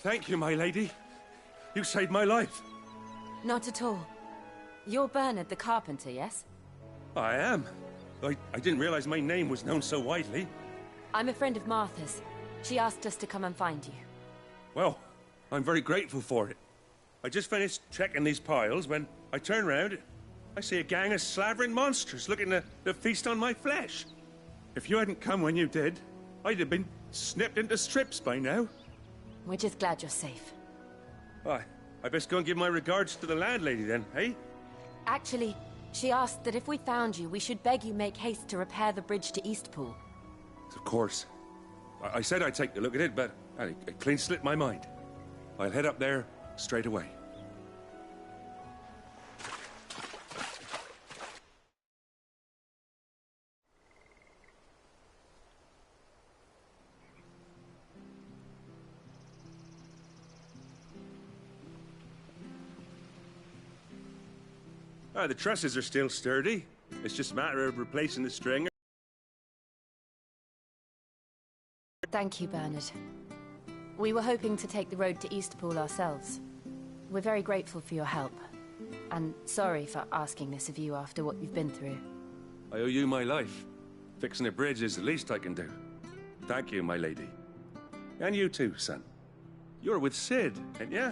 Thank you, my lady. You saved my life. Not at all. You're Bernard the carpenter, yes? I am. I didn't realize my name was known so widely. I'm a friend of Martha's. She asked us to come and find you. Well, I'm very grateful for it. I just finished checking these piles when I turn round. I see a gang of slavering monsters looking to feast on my flesh. If you hadn't come when you did, I'd have been snipped into strips by now. We're just glad you're safe. I best go and give my regards to the landlady then, eh? Actually, she asked that if we found you, we should beg you make haste to repair the bridge to Eastpool. Of course. I said I'd take a look at it, but it clean slipped my mind. I'll head up there straight away. The trusses are still sturdy. It's just a matter of replacing the string. Thank you, Bernard. We were hoping to take the road to Eastpool ourselves. We're very grateful for your help. And sorry for asking this of you after what you've been through. I owe you my life. Fixing a bridge is the least I can do. Thank you, my lady. And you too, son. You're with Sid, ain't ya?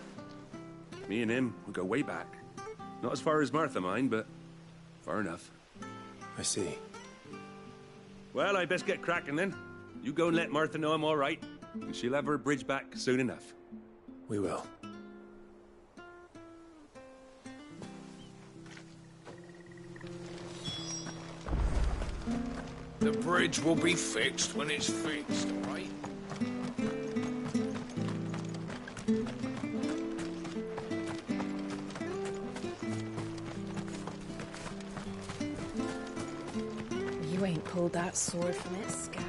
Me and him, we go way back. Not as far as Martha, mind, but far enough. I see. Well, I best get cracking then. You go and let Martha know I'm all right, and she'll have her bridge back soon enough. We will. The bridge will be fixed when it's fixed, right? You ain't pulled that sword from its scabbard.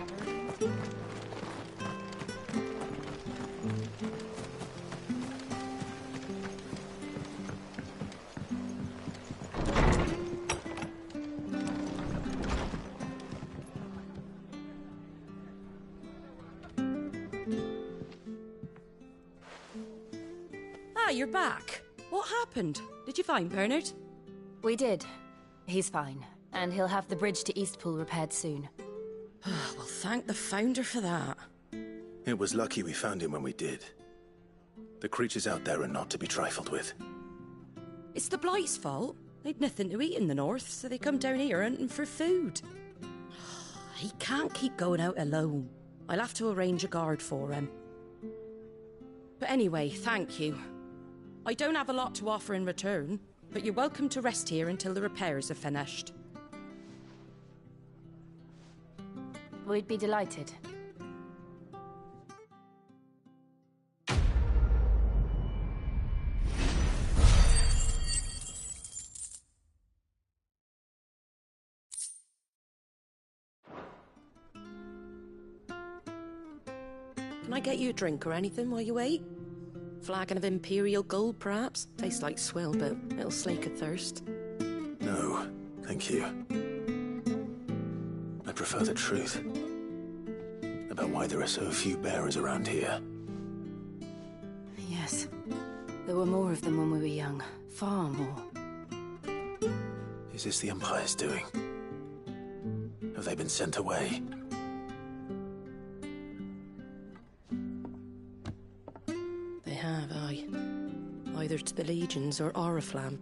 Ah, you're back. What happened? Did you find Bernard? We did. He's fine. And he'll have the bridge to Eastpool repaired soon. Well, thank the Founder for that. It was lucky we found him when we did. The creatures out there are not to be trifled with. It's the Blight's fault. They'd nothing to eat in the north, so they come down here hunting for food. He can't keep going out alone. I'll have to arrange a guard for him. But anyway, thank you. I don't have a lot to offer in return, but you're welcome to rest here until the repairs are finished. We'd be delighted. Can I get you a drink or anything while you wait? Flagon of Imperial Gold, perhaps? Tastes like swill, but it'll slake a thirst. No, thank you. I prefer the truth about why there are so few bearers around here. Yes. There were more of them when we were young. Far more. Is this the Empire's doing? Have they been sent away? They have, aye. Either to the Legions or Oriflamme.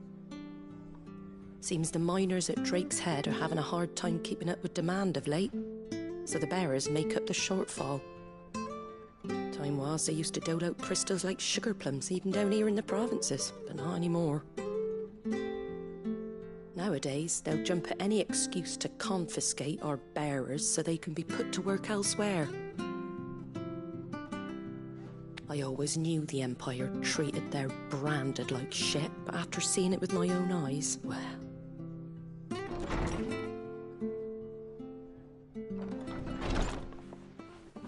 Seems the miners at Drake's Head are having a hard time keeping up with demand of late, so the bearers make up the shortfall. Time was they used to dole out crystals like sugar plums even down here in the provinces, but not anymore. Nowadays, they'll jump at any excuse to confiscate our bearers so they can be put to work elsewhere. I always knew the Empire treated their branded like shit, but after seeing it with my own eyes, well...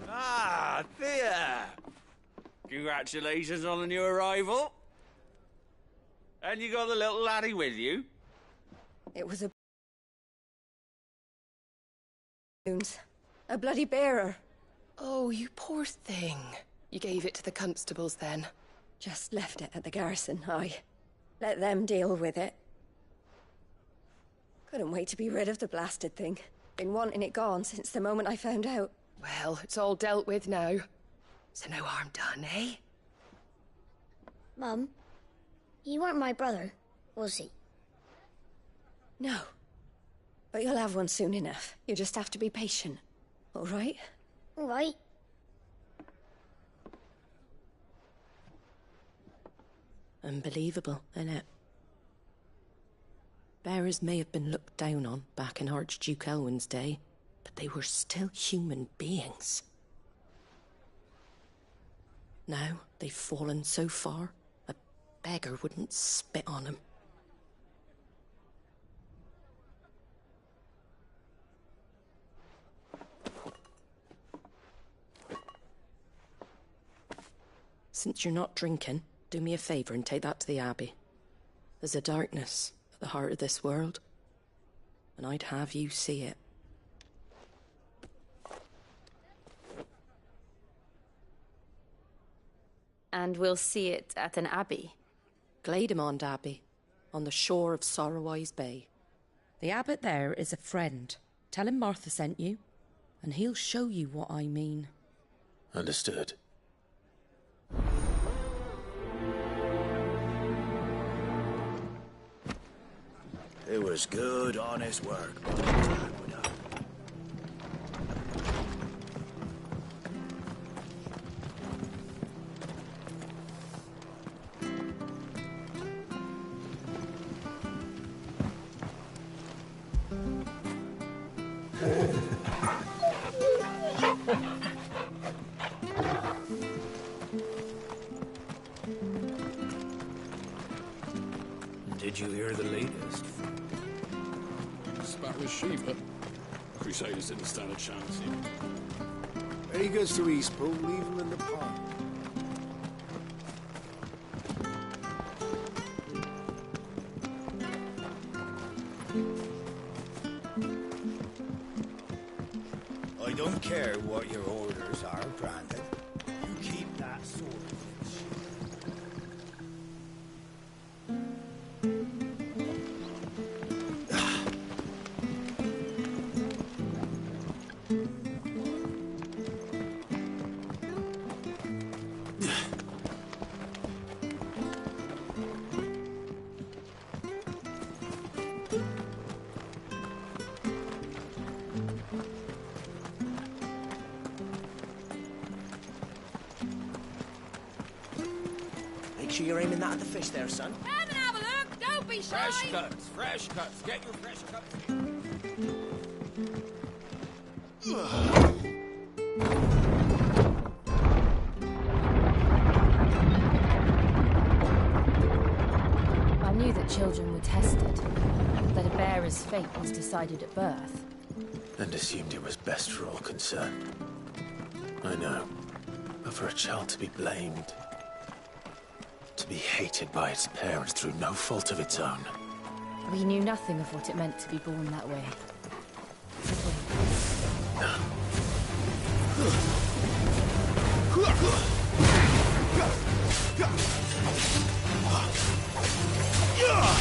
Ah, Thea! Congratulations on the new arrival. And you got the little laddie with you? It was a bloody bearer. Oh, you poor thing. You gave it to the constables then? Just left it at the garrison, aye. Let them deal with it. Couldn't wait to be rid of the blasted thing. Been wanting it gone since the moment I found out. Well, it's all dealt with now. So no harm done, eh? Mum, he weren't my brother, was he? No. But you'll have one soon enough. You just have to be patient. All right? All right. Unbelievable, innit? Bearers may have been looked down on back in Archduke Elwin's day, but they were still human beings. Now they've fallen so far, a beggar wouldn't spit on them. Since you're not drinking, do me a favour and take that to the Abbey. There's a darkness at the heart of this world, and I'd have you see it. And we'll see it at an abbey? Glademond Abbey, on the shore of Sorrowwise Bay. The abbot there is a friend. Tell him Martha sent you, and he'll show you what I mean. Understood. It was good, honest work. Did you hear the latest? Spat with Shiva. Crusaders didn't stand a chance. When he goes to Eastpool, leave him in the pond. I don't care what your orders are, Brandon. You keep that sword. Make sure you're aiming that at the fish there, son. Come and have a look. Don't be shy. Fresh cuts, fresh cuts. Get your fresh cuts. I knew that children were tested, that a bearer's fate was decided at birth. And assumed it was best for all concerned. I know. But for a child to be blamed, to be hated by its parents through no fault of its own. We knew nothing of what it meant to be born that way. Yeah!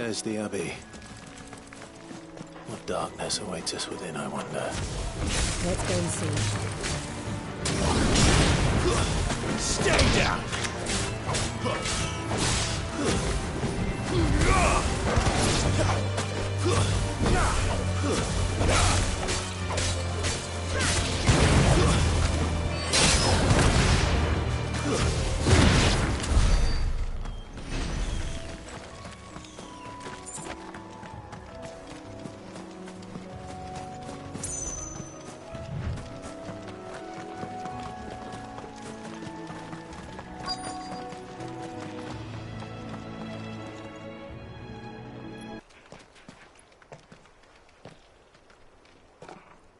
There's the Abbey. What darkness awaits us within, I wonder? Let's go and see. Stay down!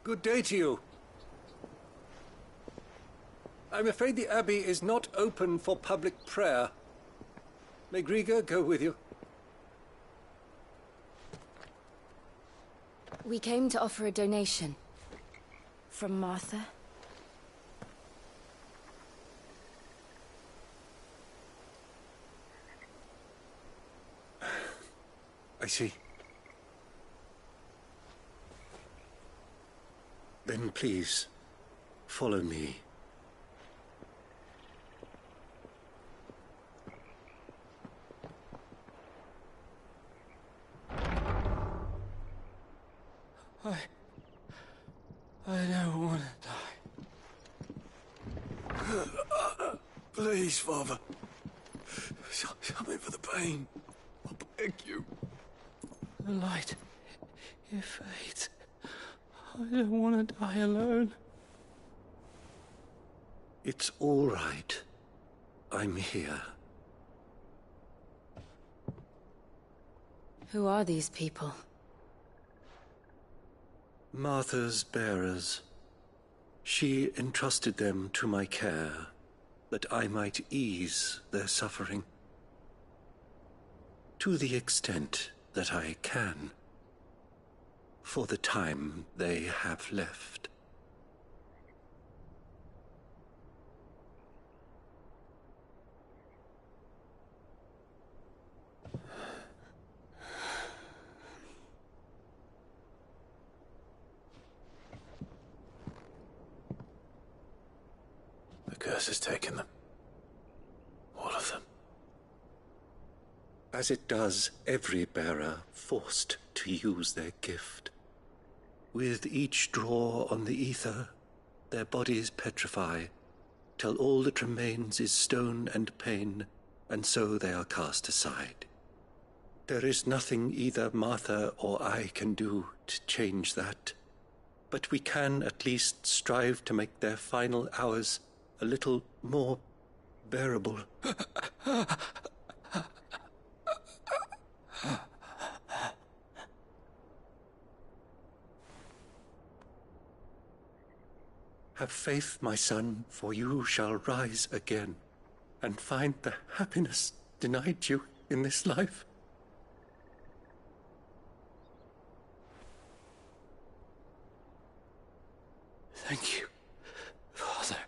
Good day to you. I'm afraid the Abbey is not open for public prayer. May Griga go with you? We came to offer a donation. From Martha. I see. Then please, follow me. I don't want to die. Please, Father. Something for the pain. I beg you. The light, it fades. I don't want to die alone. It's all right. I'm here. Who are these people? Martha's bearers. She entrusted them to my care, that I might ease their suffering. To the extent that I can. For the time they have left. The curse has taken them. All of them. As it does every bearer forced to use their gift. With each draw on the ether, their bodies petrify, till all that remains is stone and pain, and so they are cast aside. There is nothing either Martha or I can do to change that, but we can at least strive to make their final hours a little more bearable. Have faith, my son, for you shall rise again, and find the happiness denied you in this life. Thank you, Father.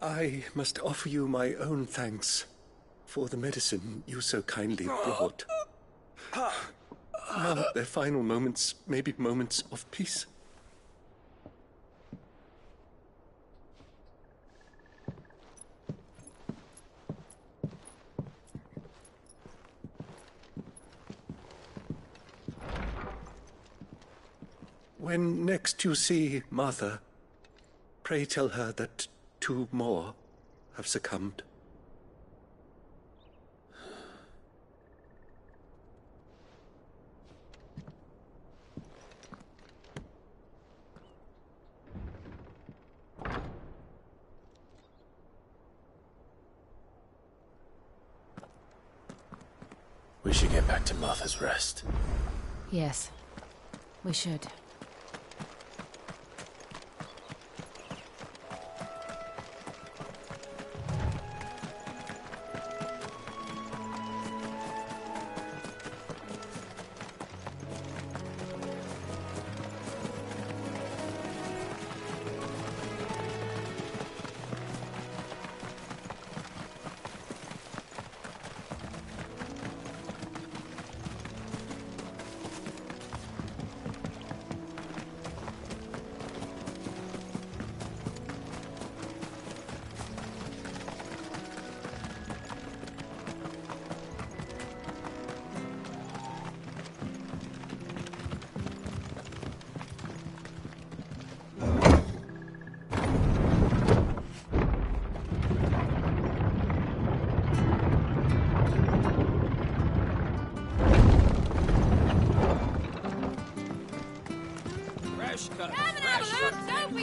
I must offer you my own thanks for the medicine you so kindly brought. Now their final moments may be moments of peace. When next you see Martha, pray tell her that 2 more have succumbed. We should get back to Martha's Rest. Yes, we should.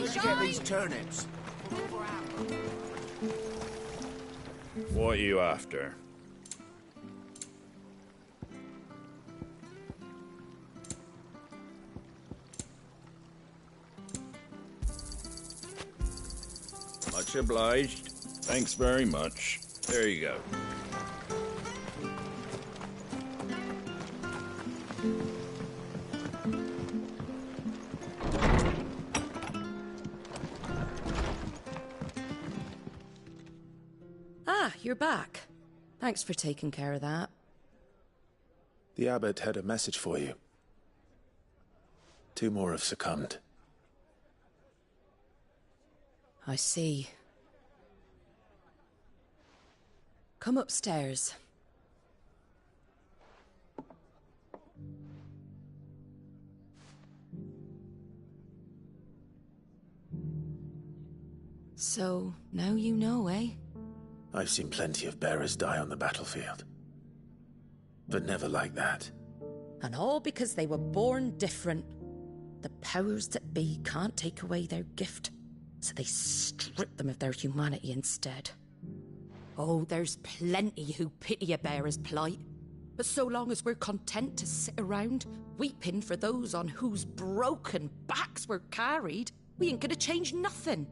Where'd you get these turnips? What are you after? Much obliged. Thanks very much. There you go. Ah, you're back. Thanks for taking care of that. The abbot had a message for you. 2 more have succumbed. I see. Come upstairs. So, now you know, eh? I've seen plenty of bearers die on the battlefield. But never like that. And all because they were born different. The powers that be can't take away their gift, so they strip them of their humanity instead. Oh, there's plenty who pity a bearer's plight. But so long as we're content to sit around, weeping for those on whose broken backs we're carried, we ain't gonna change nothing.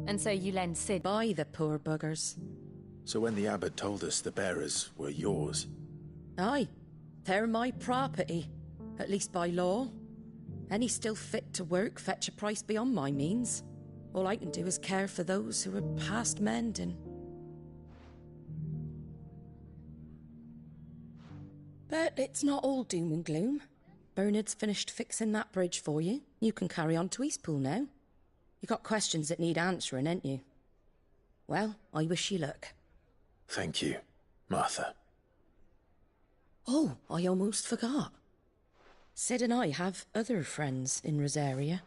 And so you lend Cid by the poor buggers. So when the abbot told us the bearers were yours... Aye, they're my property, at least by law. Any still fit to work fetch a price beyond my means. All I can do is care for those who are past mending. But it's not all doom and gloom. Bernard's finished fixing that bridge for you. You can carry on to Eastpool now. You got questions that need answering, ain't you? Well, I wish you luck. Thank you, Martha. Oh, I almost forgot. Cid and I have other friends in Rosaria.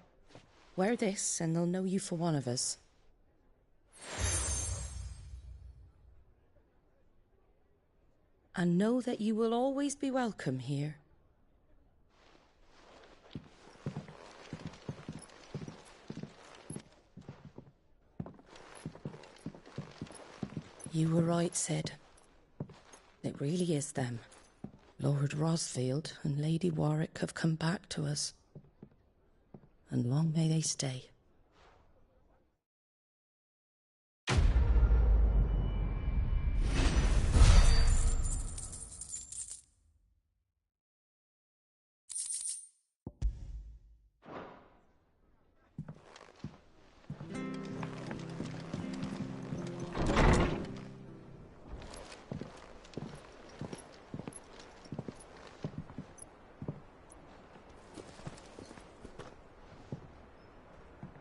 Wear this and they'll know you for one of us. And know that you will always be welcome here. You were right, Cid. It really is them. Lord Rosfield and Lady Warwick have come back to us. And long may they stay.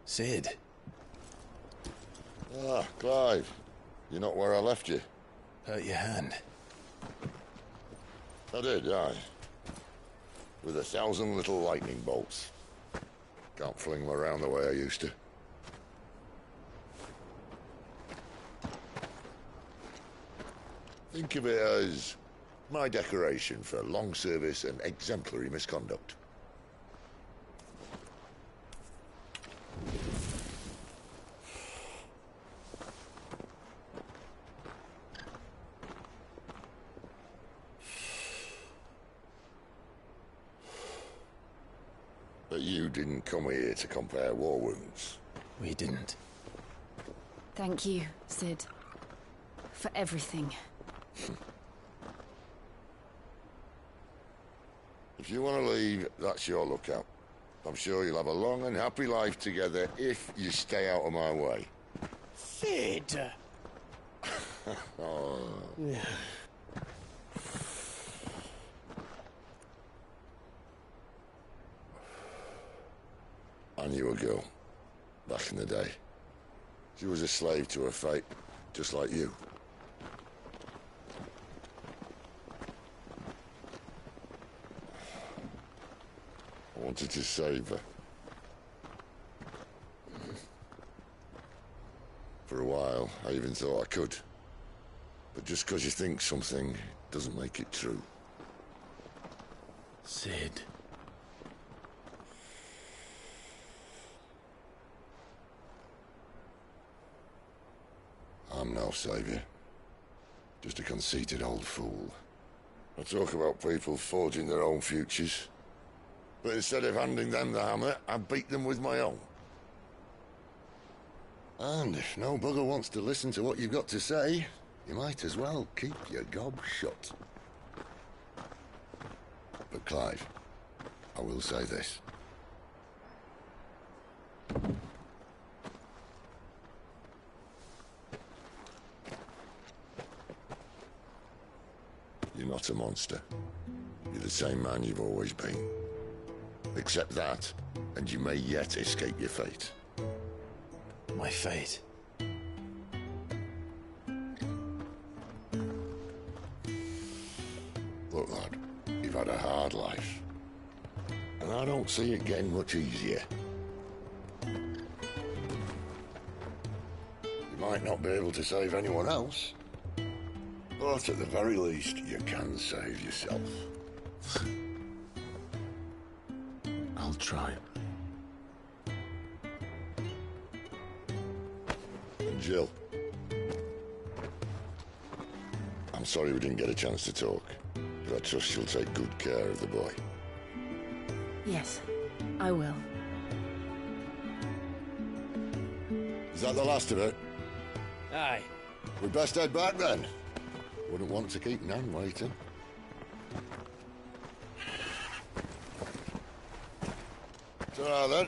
Cid. Ah, Clive. You're not where I left you. Hurt your hand. I did, aye. With 1,000 little lightning bolts. Can't fling them around the way I used to. Think of it as my decoration for long service and exemplary misconduct. But you didn't come here to compare war wounds. We didn't. Thank you, Cid. For everything. If you want to leave, that's your lookout. I'm sure you'll have a long and happy life together if you stay out of my way. Cid! Oh. I knew a girl, back in the day. She was a slave to her fate, just like you. I wanted to save her. For a while, I even thought I could. But just because you think something doesn't make it true. Cid. no saviour. Just a conceited old fool. I talk about people forging their own futures. But instead of handing them the hammer, I beat them with my own. And if no bugger wants to listen to what you've got to say, you might as well keep your gob shut. But Clive, I will say this. You're not a monster. You're the same man you've always been. Accept that, and you may yet escape your fate. My fate? Look, lad, you've had a hard life. And I don't see it getting much easier. You might not be able to save anyone else, but at the very least, you can save yourself. I'll try. And Jill, I'm sorry we didn't get a chance to talk, but I trust she'll take good care of the boy. Yes, I will. Is that the last of it? Aye. We'd best head back then. Wouldn't want to keep Nan waiting. Ta-ra then.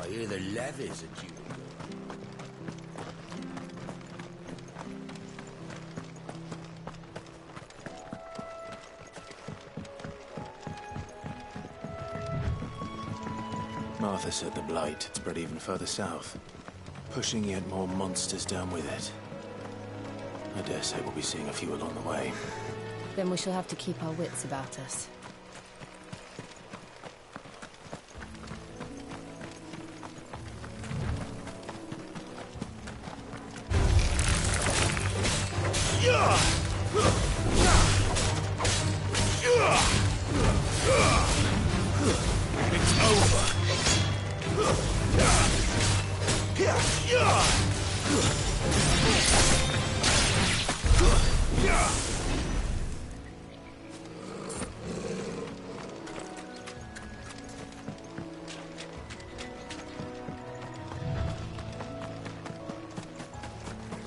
I hear the levies are due to go. Martha said the Blight had spread even further south, pushing yet more monsters down with it. I dare say we'll be seeing a few along the way. Then we shall have to keep our wits about us.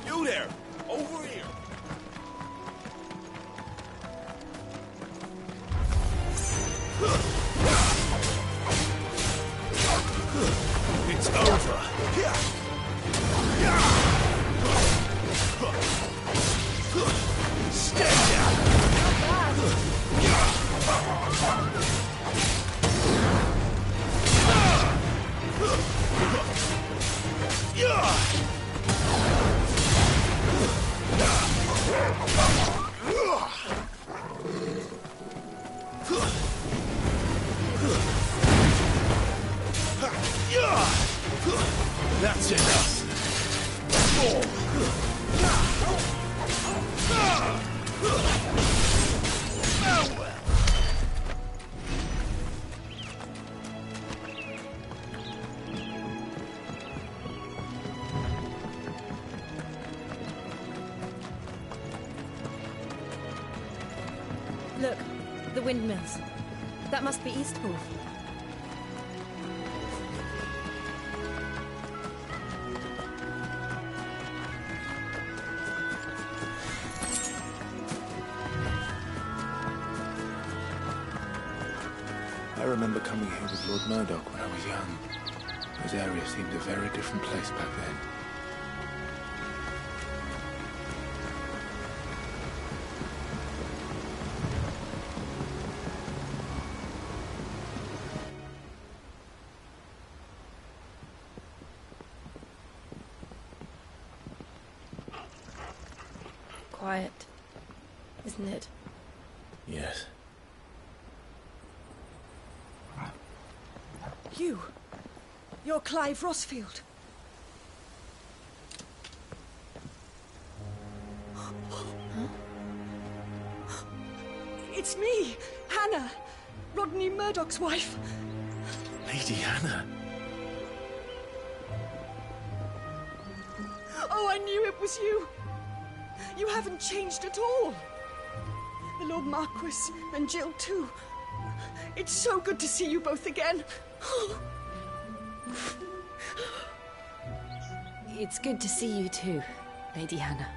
You there! Over here! It's over! Stay down! That's enough! Look, the windmills. That must be Eastpool. I remember coming here with Lord Murdoch when I was young. Those areas seemed a very different place back then. Quiet, isn't it? Yes. You're Clive Rossfield. It's me, Hannah, Rodney Murdoch's wife. Lady Hannah. Oh, I knew it was you. You haven't changed at all. The Lord Marquis and Jill too. It's so good to see you both again. It's good to see you too, Lady Hannah.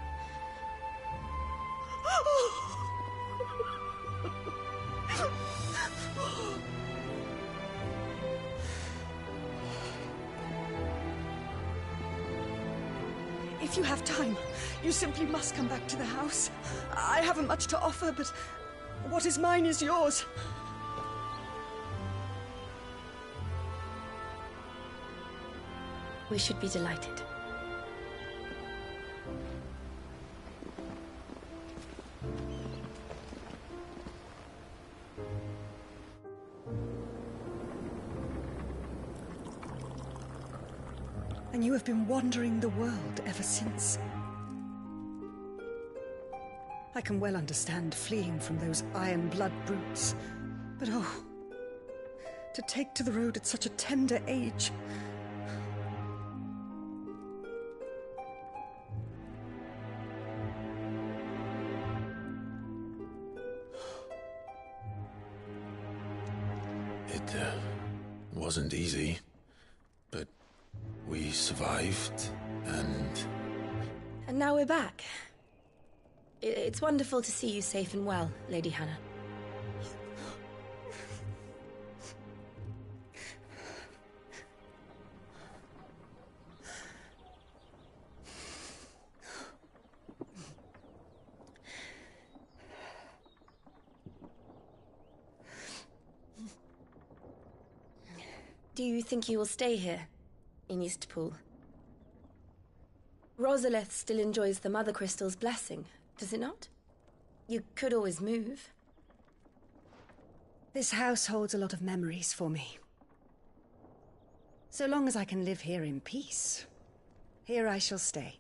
If you have time, you simply must come back to the house. I haven't much to offer, but what is mine is yours. We should be delighted. And you have been wandering the world ever since. I can well understand fleeing from those iron blood brutes, but oh, to take to the road at such a tender age. It wasn't easy, but we survived, and now we're back. It's wonderful to see you safe and well, Lady Hannah. Do you think you will stay here, in Eastpool? Rosalith still enjoys the Mother Crystal's blessing, does it not? You could always move. This house holds a lot of memories for me. So long as I can live here in peace, here I shall stay.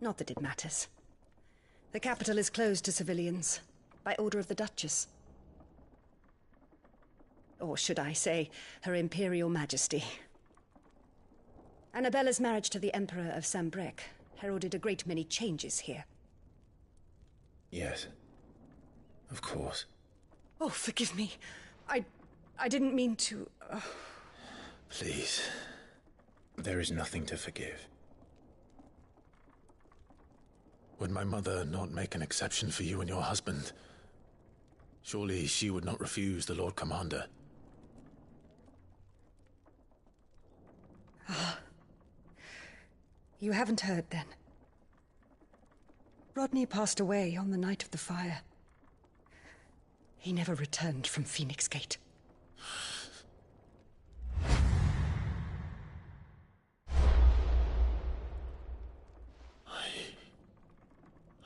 Not that it matters. The capital is closed to civilians, by order of the Duchess. Or should I say, Her Imperial Majesty. Annabella's marriage to the Emperor of Sambrec heralded a great many changes here. yes, of course. Oh, forgive me. I didn't mean to... Please, there is nothing to forgive. Would my mother not make an exception for you and your husband? Surely she would not refuse the Lord Commander. You haven't heard, then. Rodney passed away on the night of the fire. He never returned from Phoenix Gate.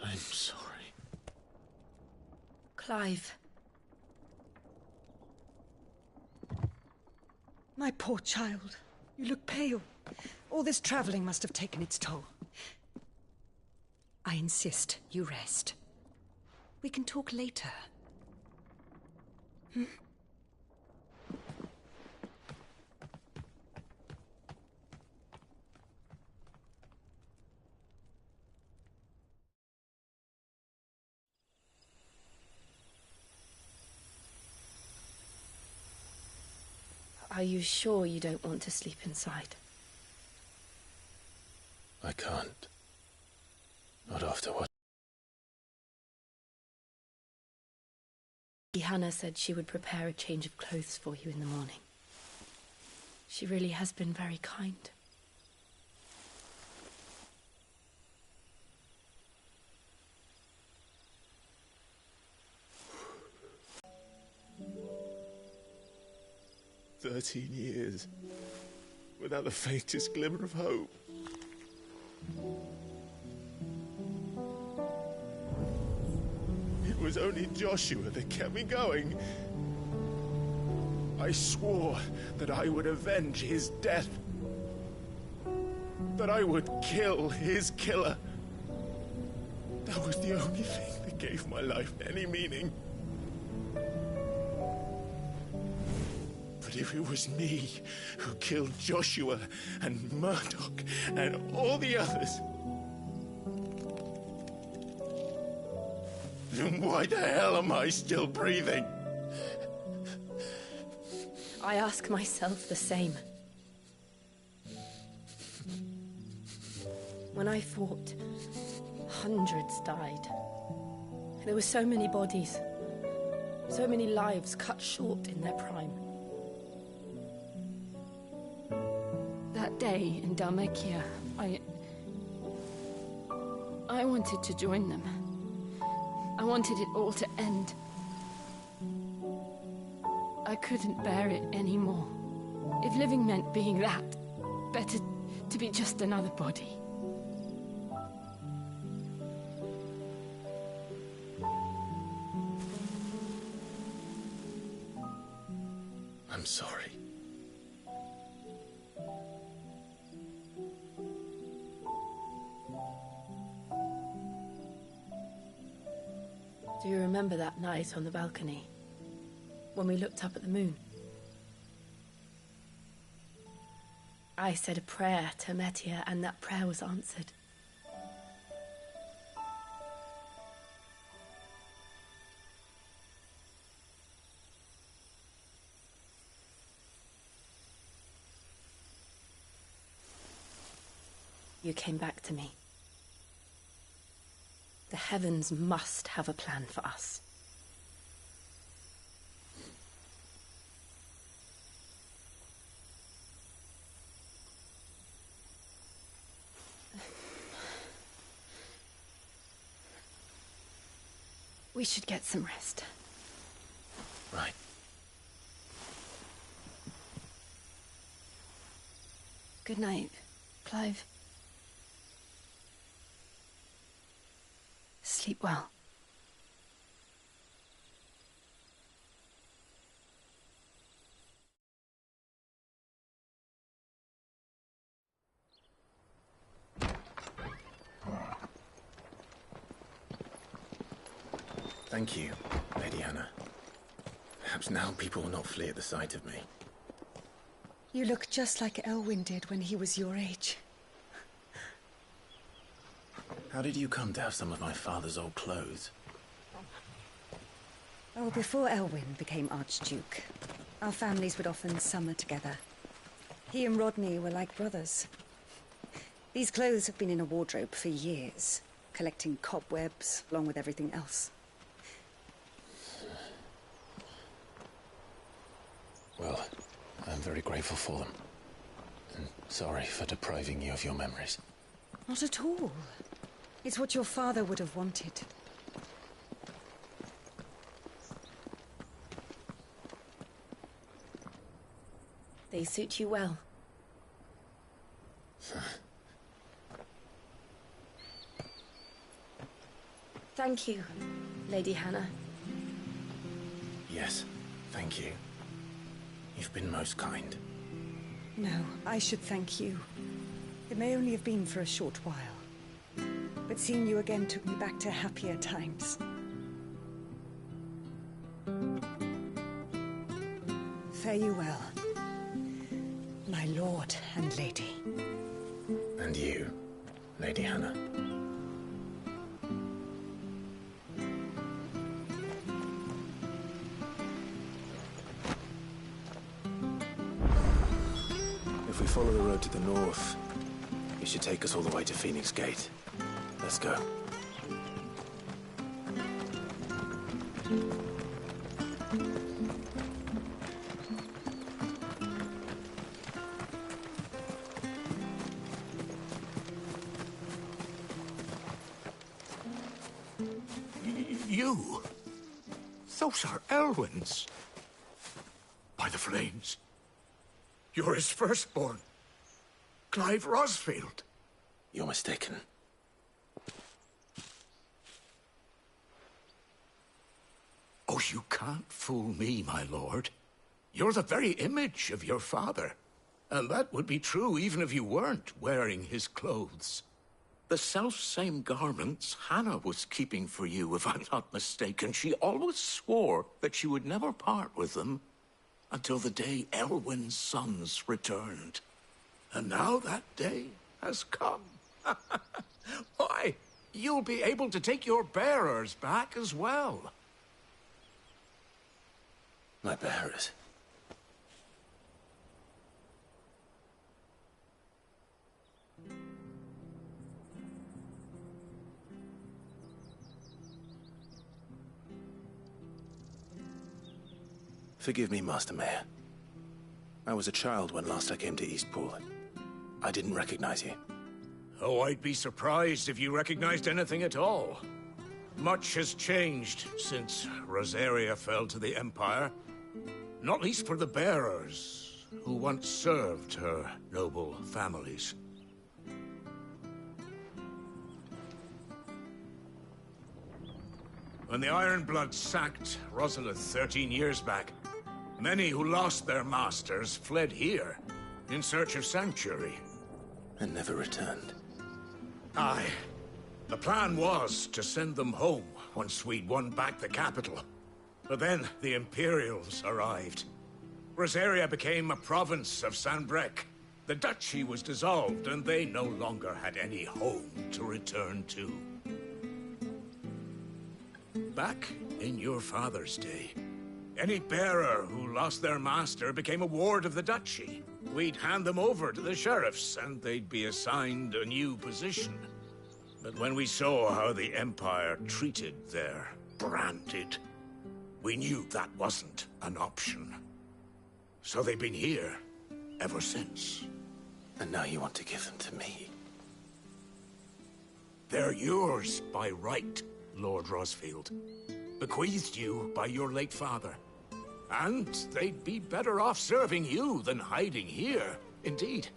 I'm sorry. Clive. My poor child. You look pale. All this traveling must have taken its toll. I insist you rest. We can talk later. Hmm? Are you sure you don't want to sleep inside? I can't. Not after what... Hannah said she would prepare a change of clothes for you in the morning. She really has been very kind. "13 years, without the faintest glimmer of hope. It was only Joshua that kept me going. I swore that I would avenge his death. That I would kill his killer. That was the only thing that gave my life any meaning. But if it was me who killed Joshua and Murdoch and all the others, then why the hell am I still breathing? I ask myself the same. When I fought, hundreds died. There were so many bodies, so many lives cut short in their prime. That day in Dhalmekia, I wanted to join them. I wanted it all to end. I couldn't bear it anymore. If living meant being that, better to be just another body. I'm sorry. Do you remember that night on the balcony? When we looked up at the moon? I said a prayer to Metia, and that prayer was answered. You came back to me. The heavens must have a plan for us. We should get some rest. Right. Good night, Clive. Sleep well. Thank you, Lady Hannah. Perhaps now people will not flee at the sight of me. You look just like Elwyn did when he was your age. How did you come to have some of my father's old clothes? Oh, before Elwyn became Archduke, our families would often summer together. He and Rodney were like brothers. These clothes have been in a wardrobe for years, collecting cobwebs along with everything else. Well, I'm very grateful for them. And sorry for depriving you of your memories. Not at all. It's what your father would have wanted. They suit you well. Thank you, Lady Hannah. Yes, thank you. You've been most kind. No, I should thank you. It may only have been for a short while, but seeing you again took me back to happier times. Fare you well, my lord and lady. And you, Lady Hannah. If we follow the road to the north, it should take us all the way to Phoenix Gate. Let's go. You? Those are Elwyn's. By the flames. You're his firstborn. Clive Rosfield. You're mistaken. Oh, you can't fool me, my lord. You're the very image of your father. And that would be true even if you weren't wearing his clothes. The self-same garments Hannah was keeping for you, if I'm not mistaken. She always swore that she would never part with them until the day Elwyn's sons returned. And now that day has come. Why, you'll be able to take your bearers back as well. My bearers? Forgive me, Master Mayor. I was a child when last I came to Eastpool. I didn't recognize you. Oh, I'd be surprised if you recognized anything at all. Much has changed since Rosaria fell to the Empire. Not least for the bearers, who once served her noble families. When the Ironbloods sacked Rosalith 13 years back, many who lost their masters fled here in search of sanctuary. And never returned. Aye. The plan was to send them home once we'd won back the capital. But then the Imperials arrived. Rosaria became a province of Sanbreque. The duchy was dissolved, and they no longer had any home to return to. Back in your father's day, any bearer who lost their master became a ward of the duchy. We'd hand them over to the sheriffs, and they'd be assigned a new position. But when we saw how the Empire treated their branded, we knew that wasn't an option. So they've been here ever since. And now you want to give them to me? They're yours by right, Lord Rosfield. Bequeathed you by your late father. And they'd be better off serving you than hiding here. Indeed,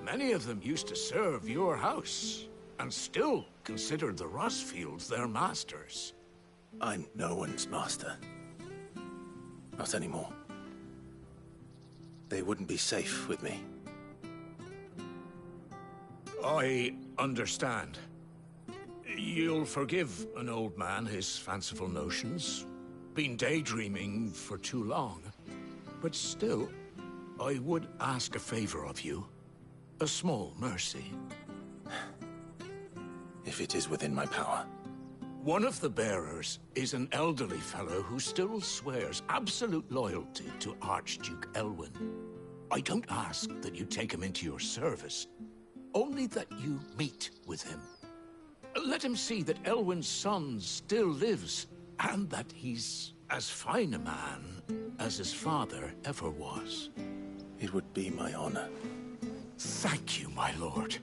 many of them used to serve your house, and still considered the Rosfields their masters. I'm no one's master. Not anymore. They wouldn't be safe with me. I understand. You'll forgive an old man his fanciful notions. Been daydreaming for too long. But still, I would ask a favor of you. A small mercy. If it is within my power. One of the bearers is an elderly fellow who still swears absolute loyalty to Archduke Elwyn. I don't ask that you take him into your service, only that you meet with him. Let him see that Elwyn's son still lives, and that he's as fine a man as his father ever was. It would be my honor. Thank you, my lord.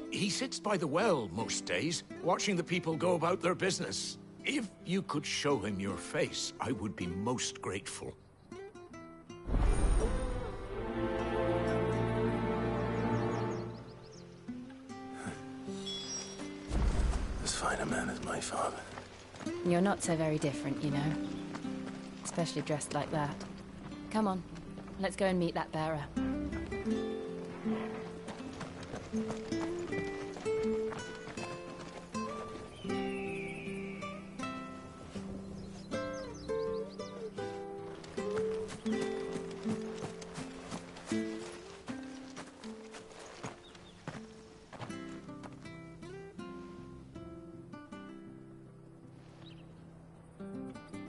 He sits by the well most days, watching the people go about their business. If you could show him your face, I would be most grateful. As fine a man as my father. You're not so very different, you know. Especially dressed like that. Come on, let's go and meet that bearer.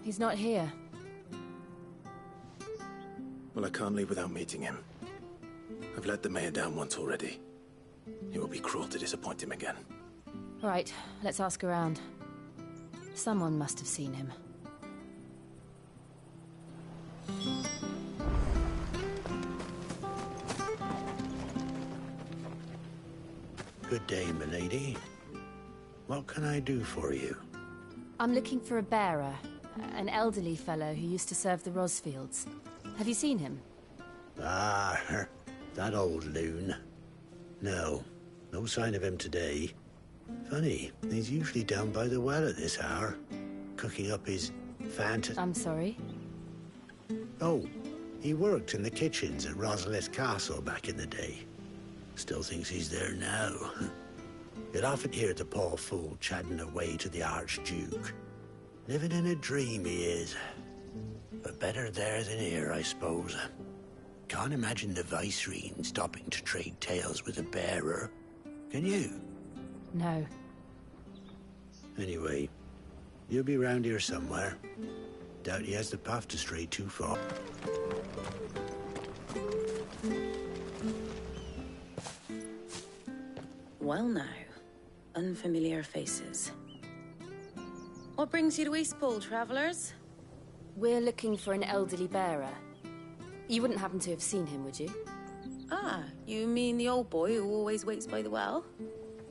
He's not here. Well, I can't leave without meeting him. I've let the mayor down once already. It will be cruel to disappoint him again. Right, let's ask around. Someone must have seen him. Good day, milady. What can I do for you? I'm looking for a bearer. An elderly fellow who used to serve the Rosfields. Have you seen him? Ah, that old loon. No sign of him today. Funny, he's usually down by the well at this hour, cooking up his I'm sorry? Oh, He worked in the kitchens at Rosalith Castle back in the day. Still thinks he's there now. You'd often hear the poor fool chatting away to the Archduke. Living in a dream he is. But better there than here, I suppose. Can't imagine the Vicereine stopping to trade tales with a bearer. Can you? No. Anyway, you'll be round here somewhere. Doubt he has the path to stray too far. Well now, unfamiliar faces. What brings you to Eastpool, travellers? We're looking for an elderly bearer. You wouldn't happen to have seen him, would you? Ah, you mean the old boy who always waits by the well?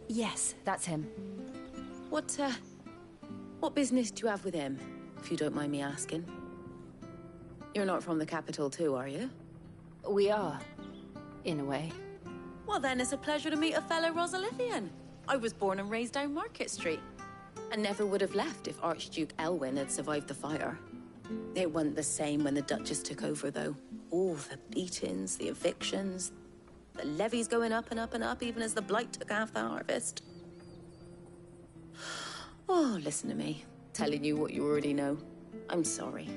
Yes, that's him. What business do you have with him, if you don't mind me asking? You're not from the capital too, are you? We are, in a way. Well then, it's a pleasure to meet a fellow Rosalithian. I was born and raised down Market Street. And never would have left if Archduke Elwyn had survived the fire. It wasn't the same when the Duchess took over, though. All the beatings, the evictions, the levies going up and up and up, even as the blight took half the harvest. Oh, listen to me, telling you what you already know. I'm sorry.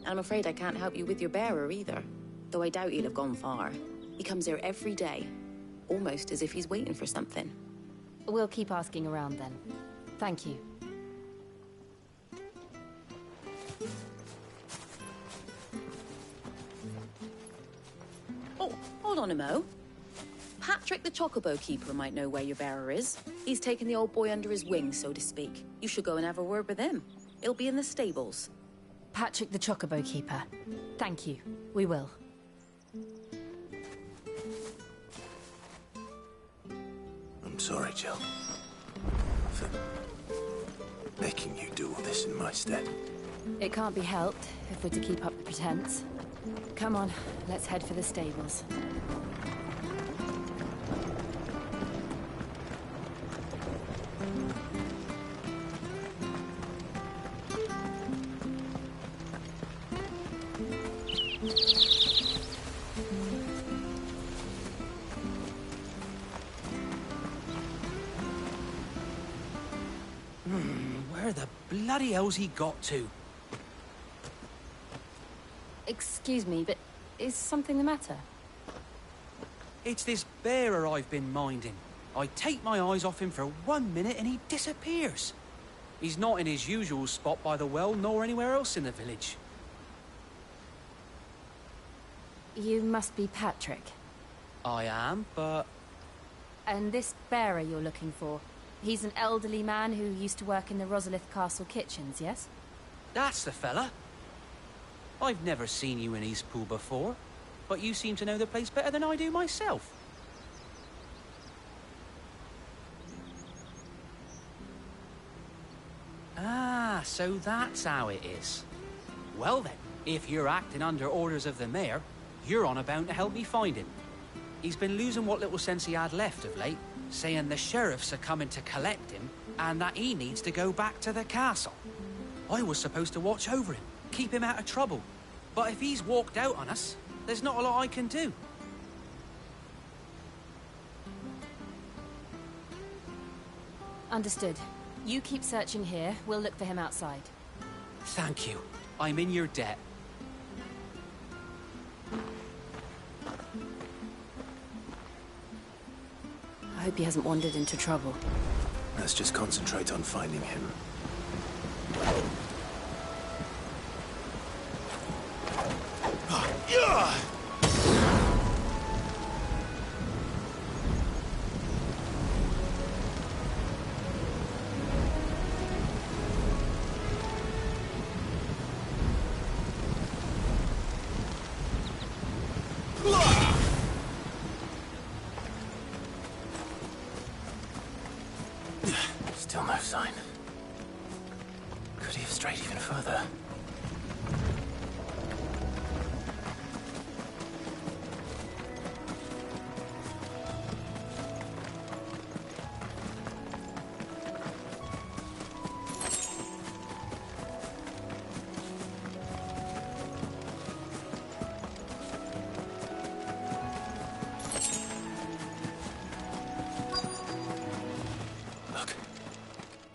I'm afraid I can't help you with your bearer either, though I doubt he'll have gone far. He comes here every day, almost as if he's waiting for something. We'll keep asking around then. Thank you. Oh, hold on a mo. Patrick the Chocobo Keeper might know where your bearer is. He's taken the old boy under his wing, so to speak. You should go and have a word with him. He'll be in the stables. Patrick the Chocobo Keeper. Thank you. We will. I'm sorry, Jill. For making you do all this in my stead. It can't be helped if we're to keep up the pretense. Come on, let's head for the stables. Where the bloody hell's he got to? Excuse me, but is something the matter? It's this bearer I've been minding. I take my eyes off him for 1 minute and he disappears. He's not in his usual spot by the well, nor anywhere else in the village. You must be Patrick. I am, but... And this bearer you're looking for, he's an elderly man who used to work in the Rosalith Castle kitchens, yes? That's the fella. I've never seen you in Eastpool before, but you seem to know the place better than I do myself. Ah, so that's how it is. Well then, if you're acting under orders of the mayor, you're on about to help me find him. He's been losing what little sense he had left of late, saying the sheriffs are coming to collect him and that he needs to go back to the castle. I was supposed to watch over him, keep him out of trouble. But if he's walked out on us, there's not a lot I can do. Understood. You keep searching here, we'll look for him outside. Thank you. I'm in your debt. I hope he hasn't wandered into trouble. Let's just concentrate on finding him. Still no sign. Could he have strayed even further?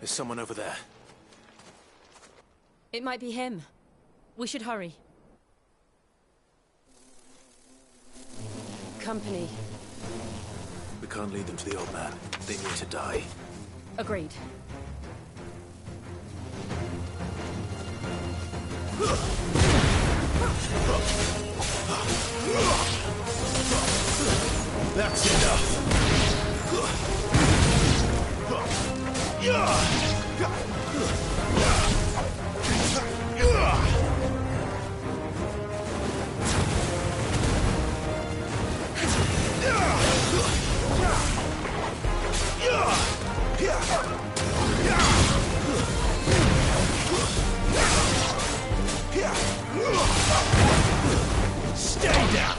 There's someone over there. It might be him. We should hurry. Company. We can't lead them to the old man. They need to die. Agreed. That's enough. Stay down.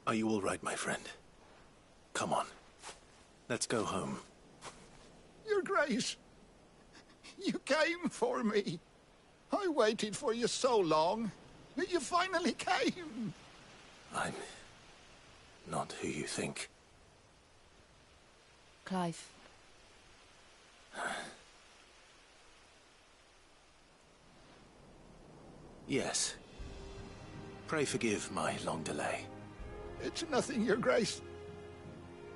Are you all right, my friend? Come on. Let's go home. Your Grace, you came for me. I waited for you so long, but you finally came. I'm not who you think. Clive. Yes. Pray forgive my long delay. It's nothing, Your Grace.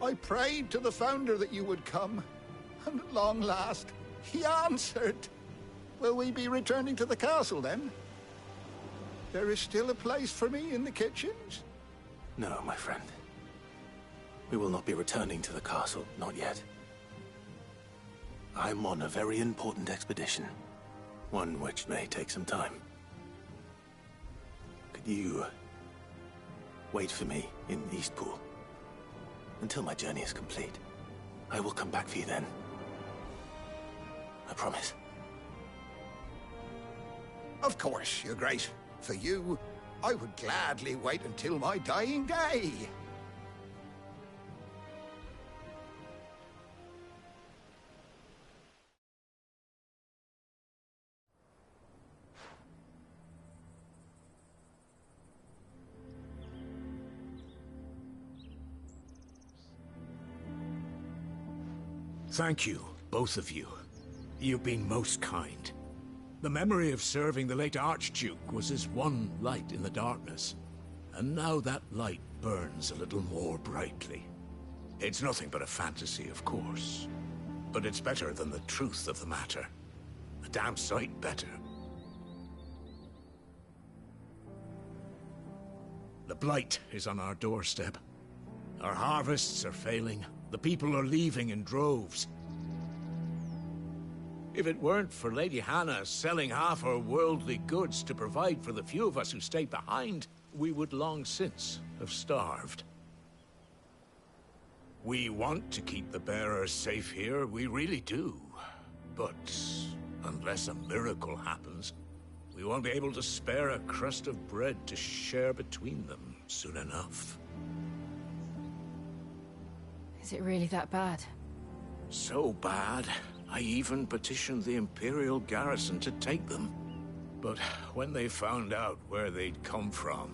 I prayed to the Founder that you would come, and at long last, he answered. Will we be returning to the castle, then? There is still a place for me in the kitchens? No, my friend. We will not be returning to the castle, not yet. I'm on a very important expedition. One which may take some time. Could you wait for me in Eastpool until my journey is complete? I will come back for you then. I promise. Of course, Your Grace. For you, I would gladly wait until my dying day. Thank you, both of you. You've been most kind. The memory of serving the late Archduke was as one light in the darkness, and now that light burns a little more brightly. It's nothing but a fantasy, of course, but it's better than the truth of the matter. A damn sight better. The Blight is on our doorstep. Our harvests are failing. The people are leaving in droves. If it weren't for Lady Hannah selling half her worldly goods to provide for the few of us who stayed behind, we would long since have starved. We want to keep the bearers safe here, we really do. But unless a miracle happens, we won't be able to spare a crust of bread to share between them soon enough. Is it really that bad? So bad, I even petitioned the Imperial garrison to take them. But when they found out where they'd come from,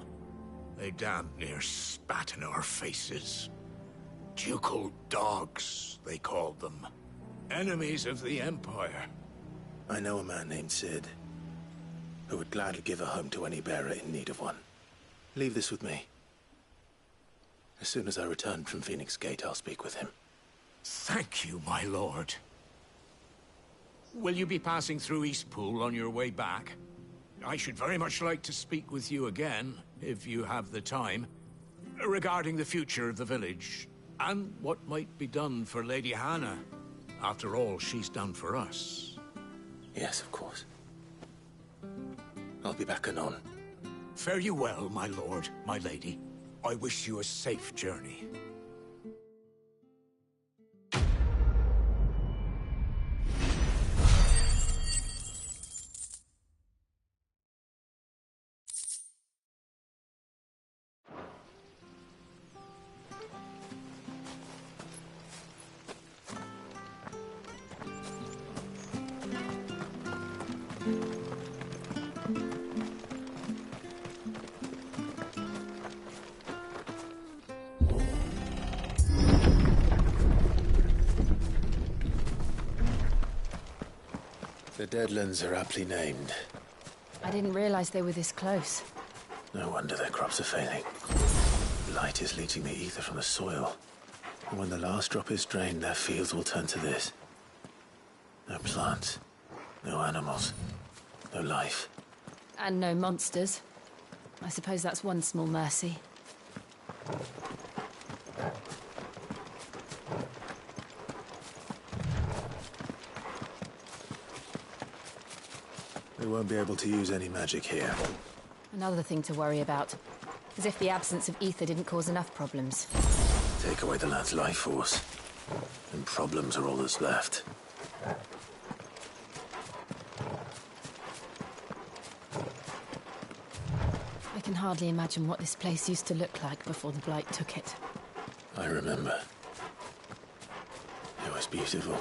they damn near spat in our faces. Ducal dogs, they called them. Enemies of the Empire. I know a man named Cid, who would gladly give a home to any bearer in need of one. Leave this with me. As soon as I return from Phoenix Gate, I'll speak with him. Thank you, my lord. Will you be passing through Eastpool on your way back? I should very much like to speak with you again, if you have the time, regarding the future of the village, and what might be done for Lady Hannah. After all she's done for us. Yes, of course. I'll be back anon. Fare you well, my lord, my lady. I wish you a safe journey. The Deadlands are aptly named. I didn't realize they were this close. No wonder their crops are failing. Light is leaching the ether from the soil. And when the last drop is drained, their fields will turn to this. No plants, no animals, no life. And no monsters. I suppose that's one small mercy. We won't be able to use any magic here. Another thing to worry about. As if the absence of ether didn't cause enough problems. Take away the lad's life force, and problems are all that's left. I can hardly imagine what this place used to look like before the Blight took it. I remember. It was beautiful.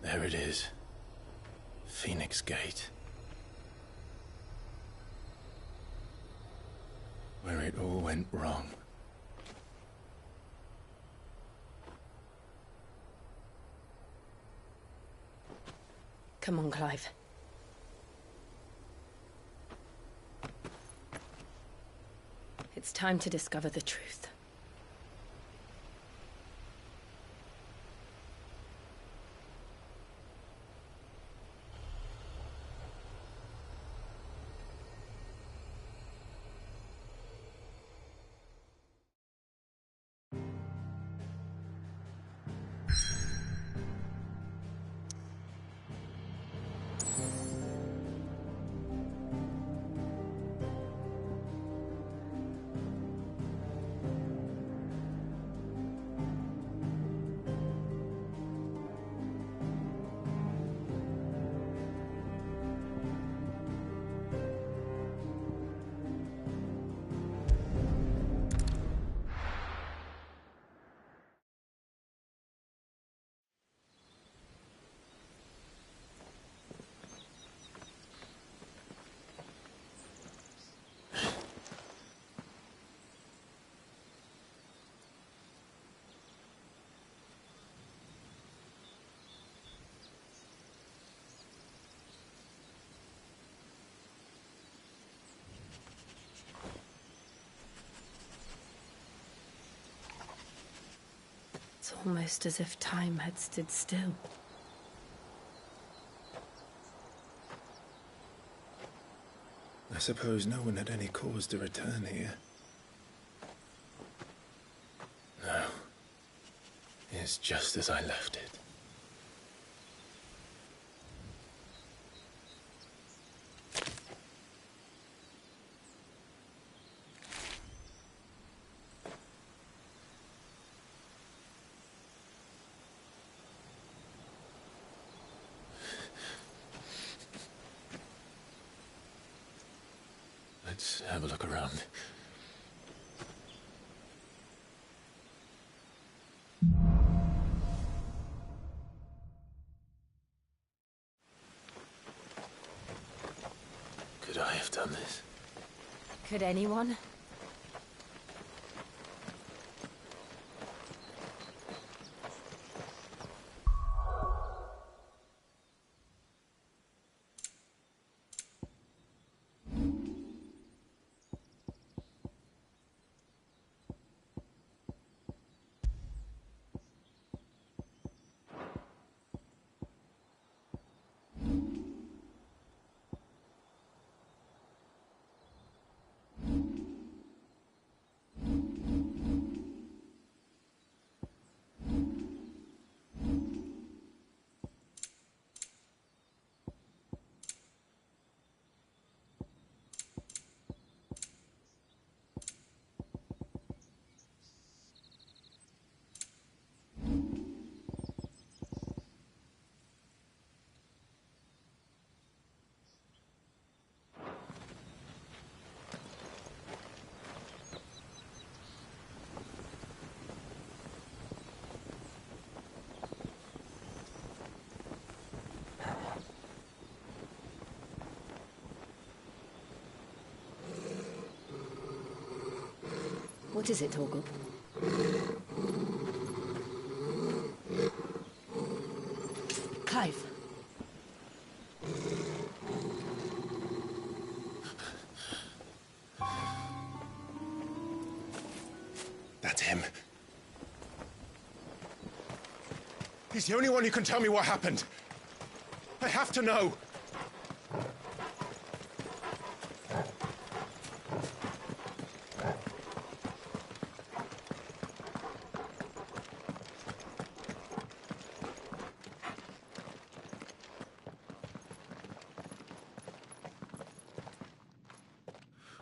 There it is. Phoenix Gate. Where it all went wrong. Come on, Clive. It's time to discover the truth. It's almost as if time had stood still. I suppose no one had any cause to return here. No. It's just as I left it. Let's have a look around. Could I have done this? Could anyone? What is it, Torgal? Clive. That's him. He's the only one who can tell me what happened. I have to know.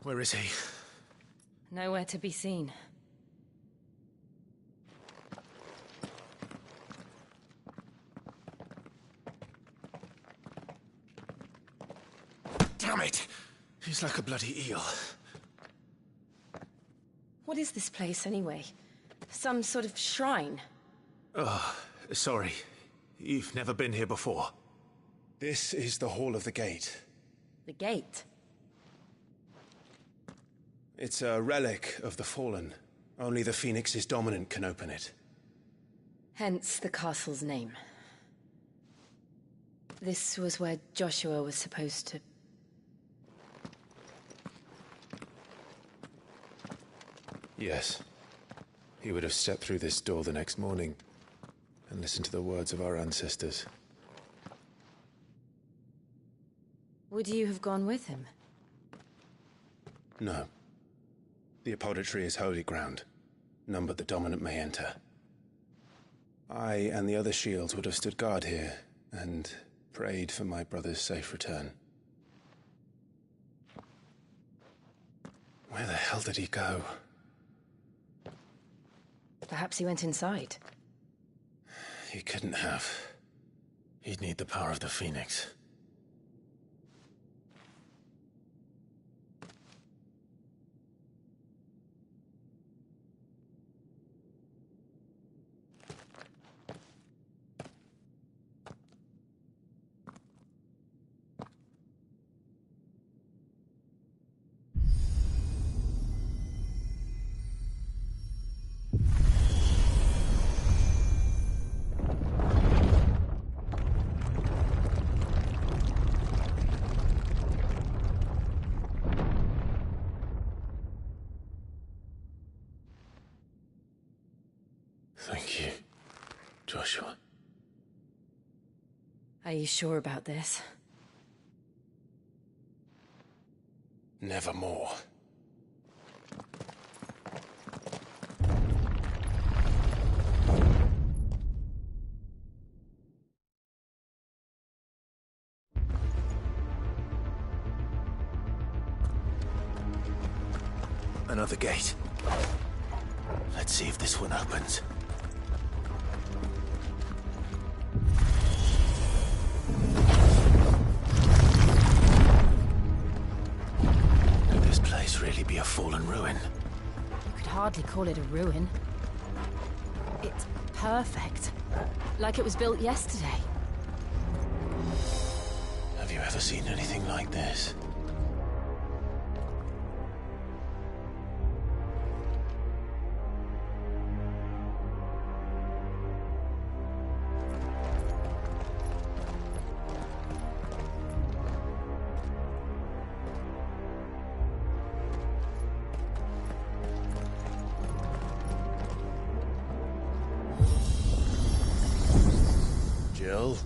Where is he? Nowhere to be seen. Damn it! He's like a bloody eel. What is this place, anyway? Some sort of shrine? Oh, sorry. You've never been here before. This is the Hall of the Gate. The gate? It's a relic of the Fallen. Only the Phoenix's dominant can open it. Hence the castle's name. This was where Joshua was supposed to... Yes. He would have stepped through this door the next morning and listened to the words of our ancestors. Would you have gone with him? No. The Apodatory is holy ground. None but the dominant may enter. I and the other shields would have stood guard here and prayed for my brother's safe return. Where the hell did he go? Perhaps he went inside. He couldn't have. He'd need the power of the Phoenix. Thank you, Joshua. Are you sure about this? Nevermore. Another gate. Let's see if this one opens. Could this place really be a fallen ruin? You could hardly call it a ruin. It's perfect. Like it was built yesterday. Have you ever seen anything like this? Jill?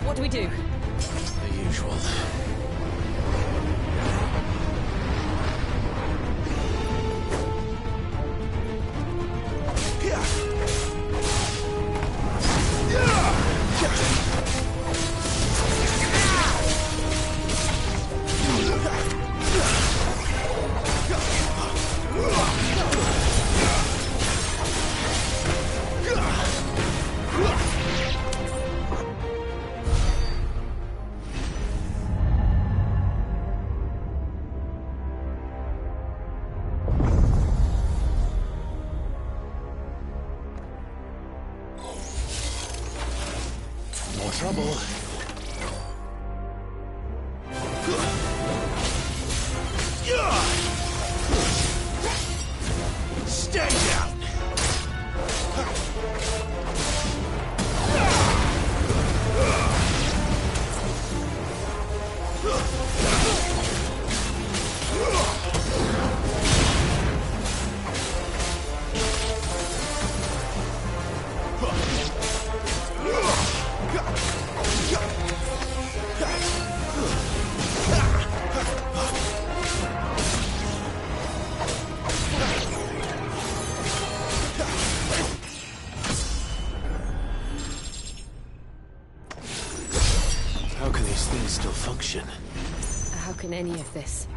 What do we do? The usual. More trouble. Stay down! How can these things still function? How can any of this?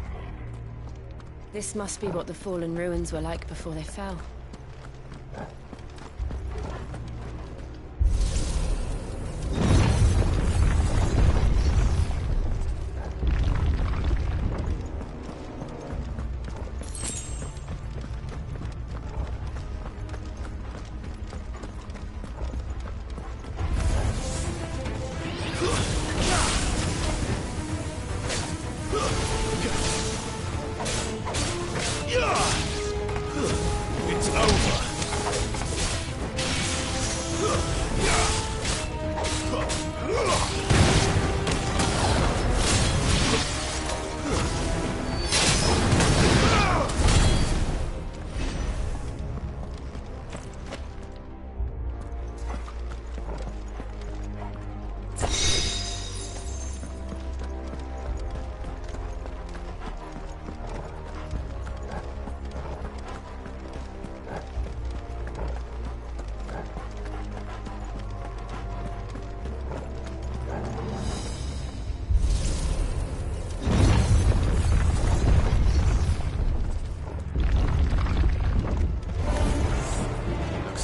This must be what the fallen ruins were like before they fell. It's over.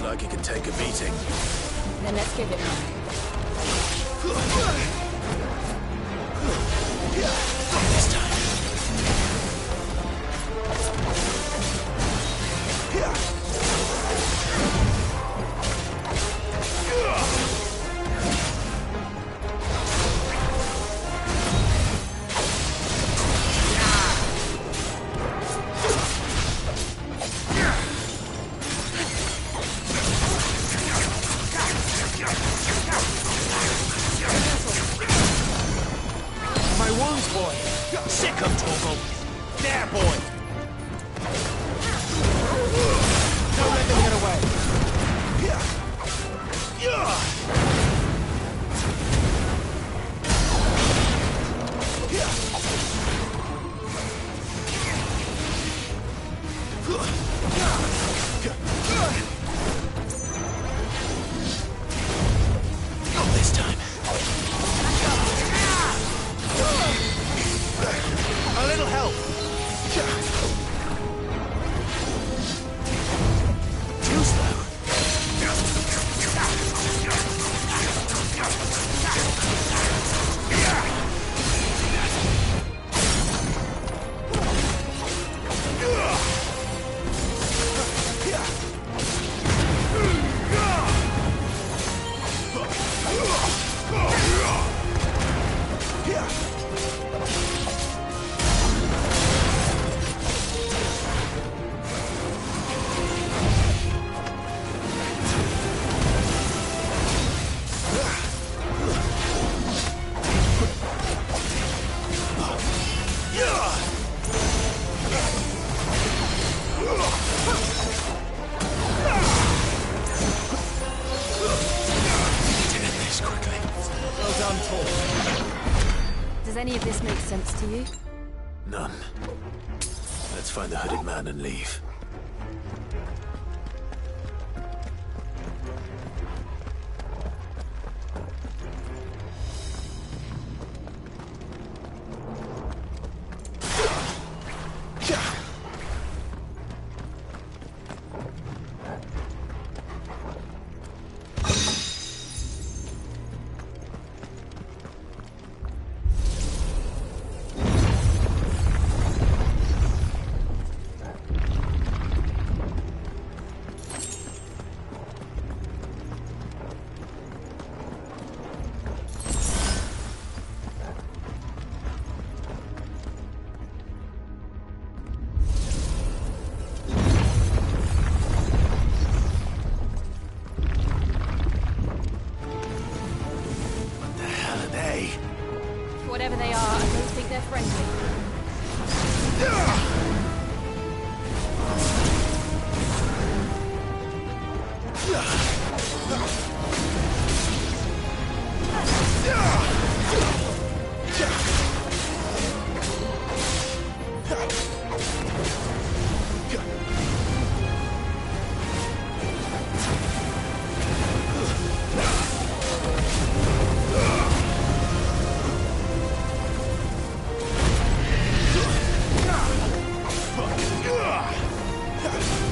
Like it can take a beating. Then let's give it one. This time. My wounds, boy. Sick of Torgal. There, boy. Don't let them get away. Not this time. A little help. Too slow. Does any of this make sense to you? None. Let's find the hooded man and leave. Whatever they are, I don't think they're friendly.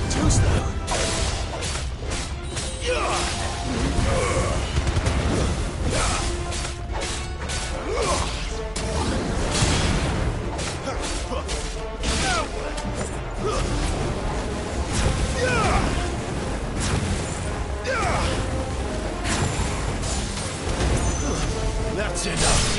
Too slow. That's enough.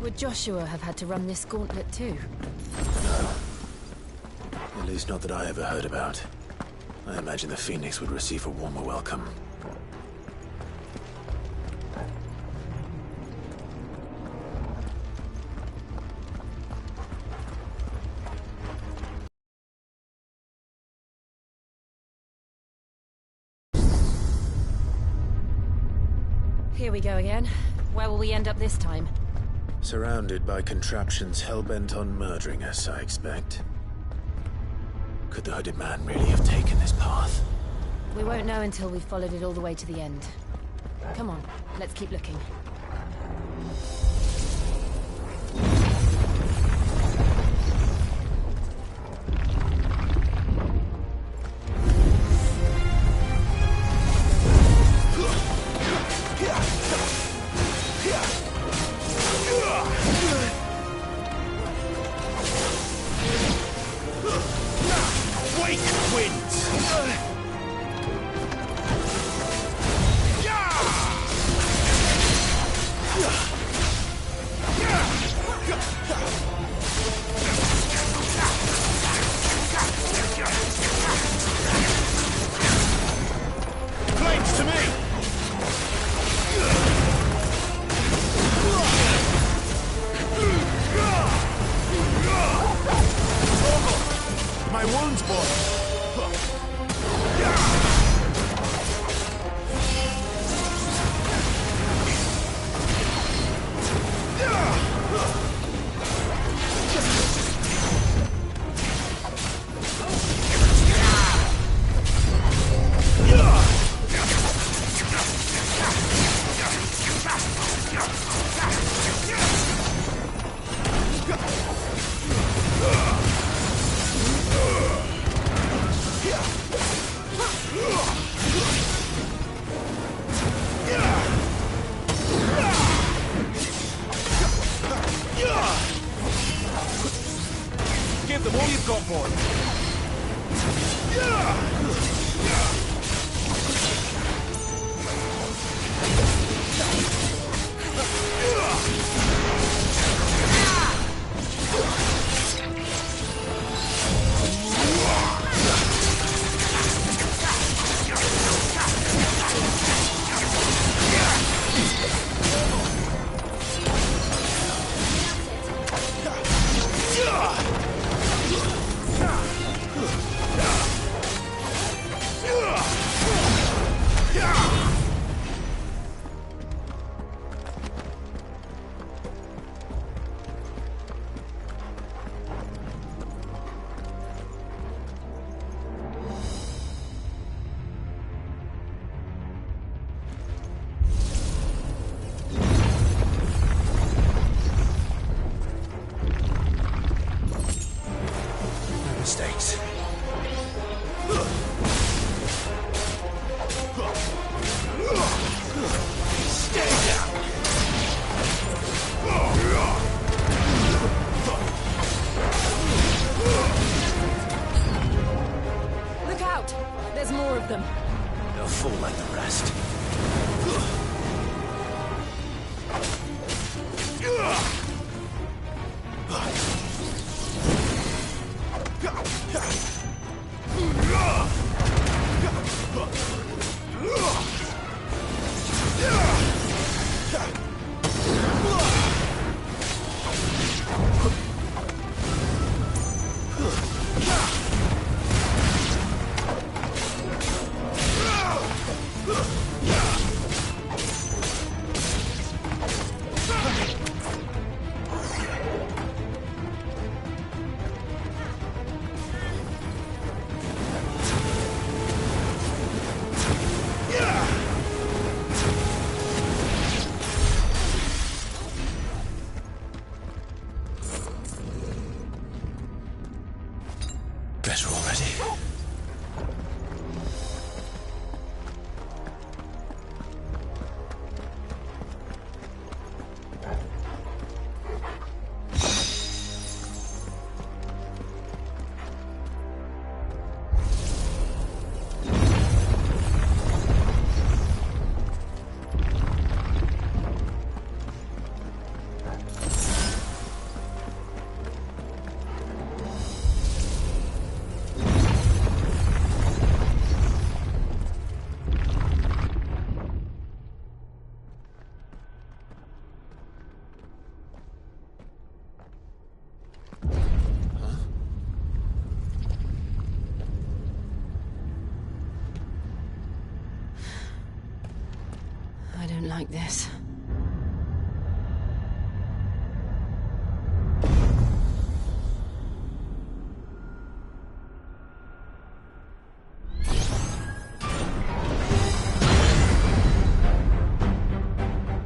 Would Joshua have had to run this gauntlet too? No. At least not that I ever heard about. I imagine the Phoenix would receive a warmer welcome. Here we go again. Where will we end up this time? Surrounded by contraptions hell-bent on murdering us, I expect. Could the hooded man really have taken this path? We won't know until we've followed it all the way to the end. Come on, let's keep looking. Give them all you've got, boy. Ugh! better already. I don't like this.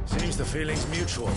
Seems the feeling's mutual.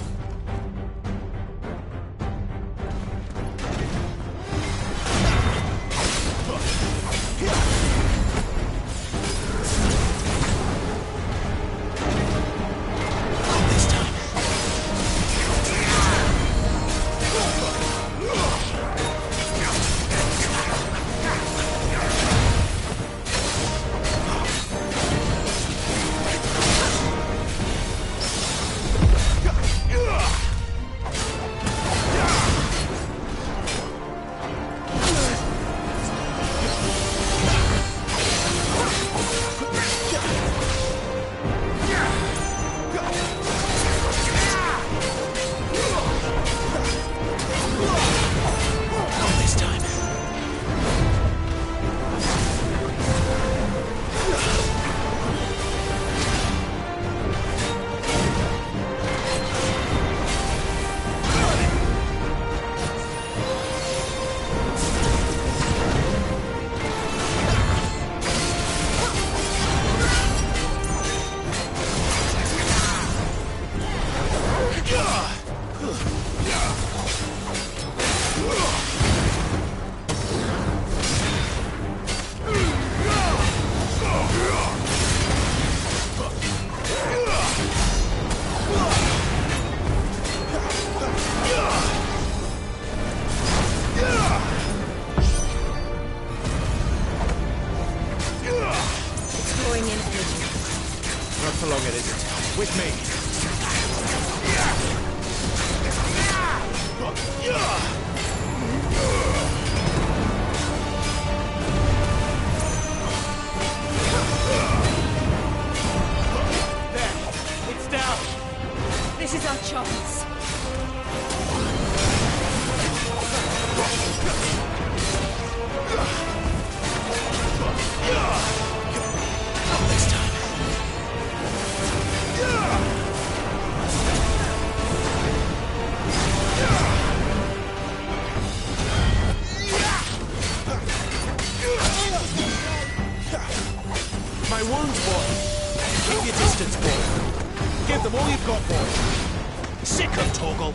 Not for long, it isn't. With me. There. It's down. This is our chance. Not this time. My wound's boy. Keep your distance, boy. Give them all you've got, boy. Sick of Torgal.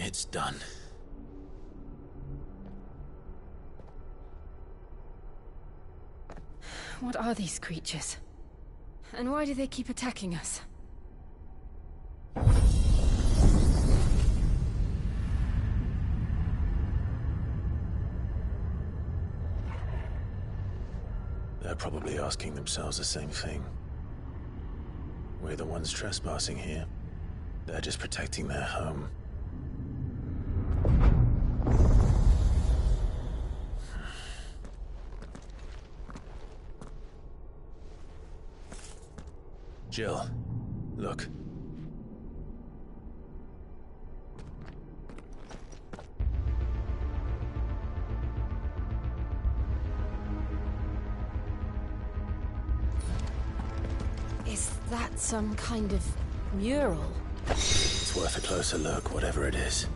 It's done. What are these creatures? And why do they keep attacking us? They're probably asking themselves the same thing. We're the ones trespassing here. They're just protecting their home. Jill, look. Is that some kind of mural? It's worth a closer look, whatever it is.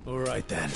All right then.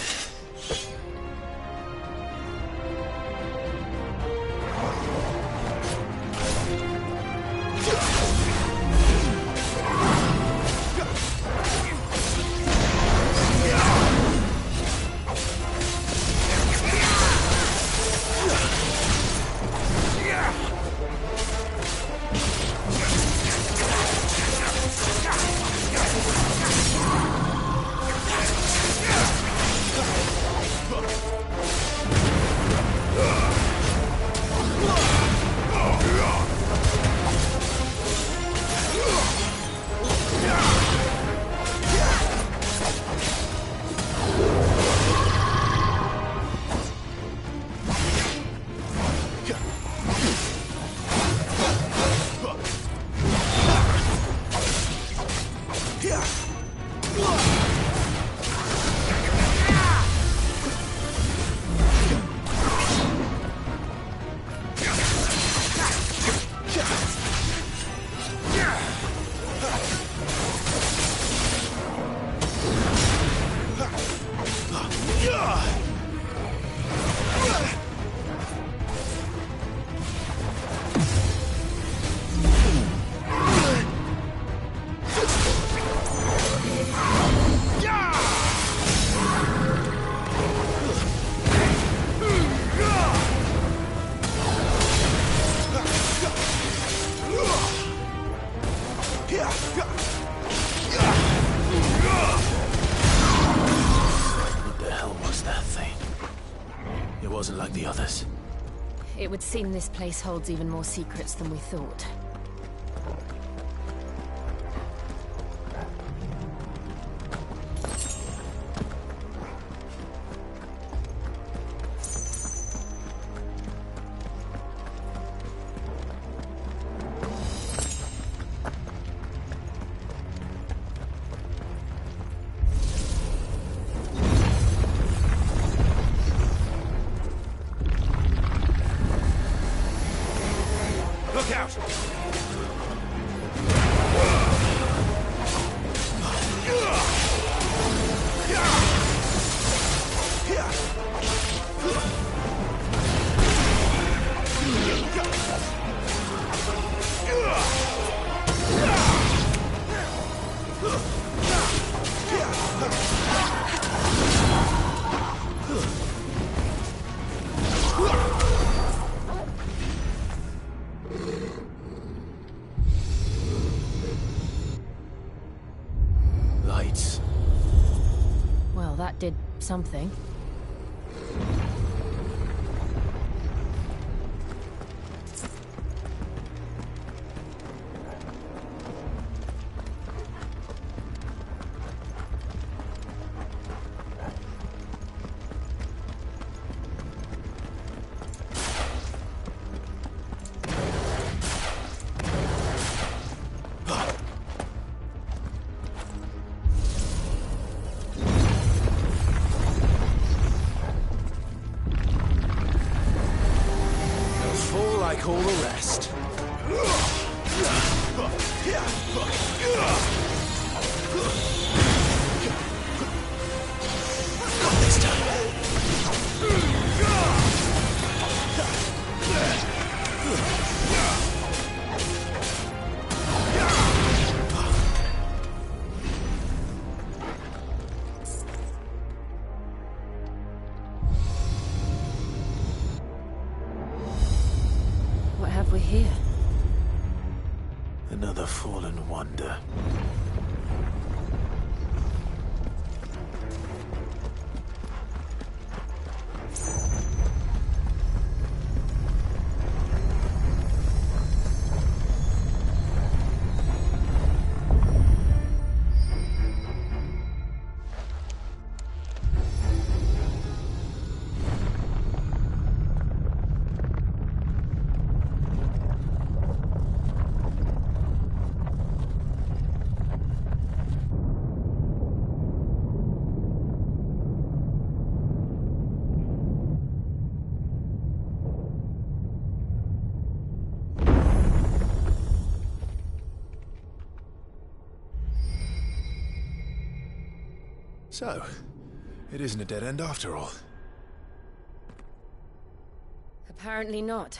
What the hell was that thing? It wasn't like the others. It would seem this place holds even more secrets than we thought. Look out! that did something. Like all the rest. Not this time. What have we here? Another fallen wonder. So, it isn't a dead end after all. Apparently not.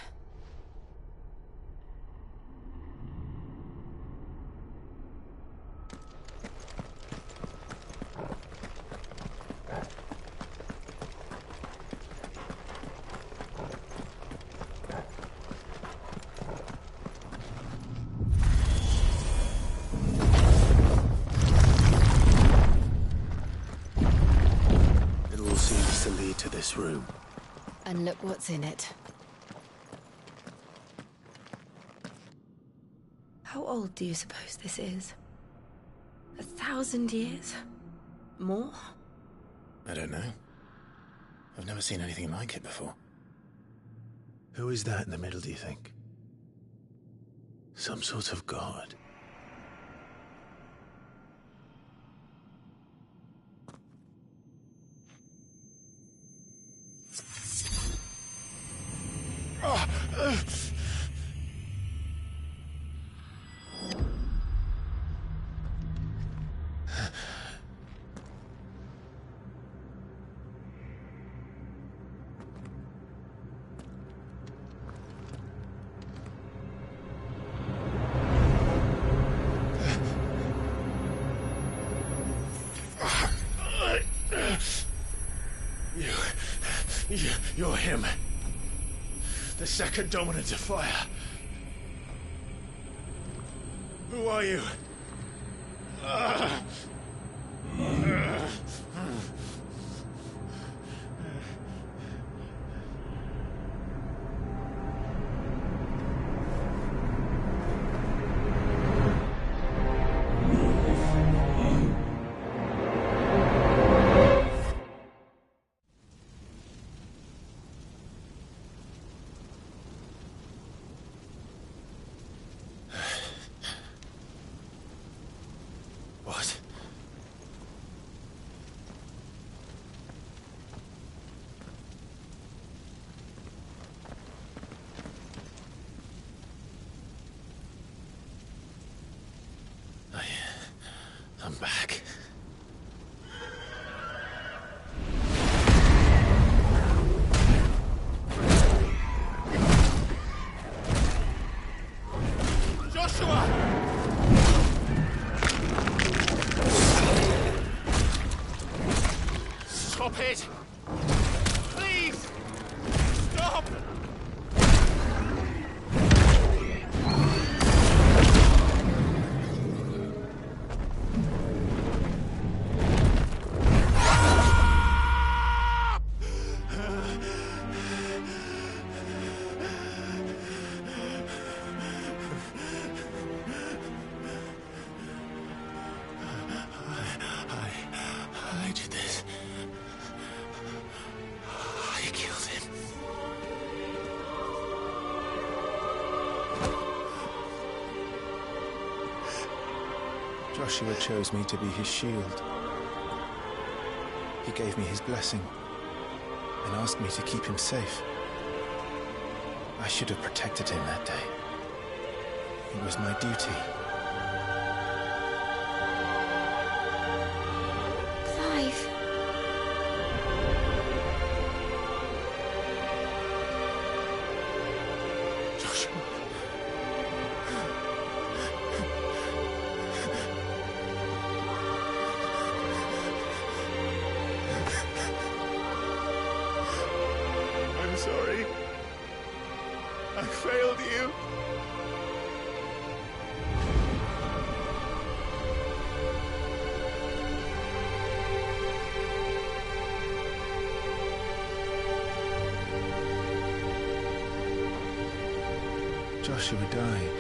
To lead to this room. And look what's in it. How old do you suppose this is? 1,000 years? More? I don't know. I've never seen anything like it before. Who is that in the middle, do you think? Some sort of god? You're him. The second dominant of fire. Who are you? What? I'm back. Joshua! Stop it! Please! Stop! Joshua chose me to be his shield. He gave me his blessing and asked me to keep him safe. I should have protected him that day. It was my duty. Clive. Joshua. I'm sorry. I failed you. Joshua died.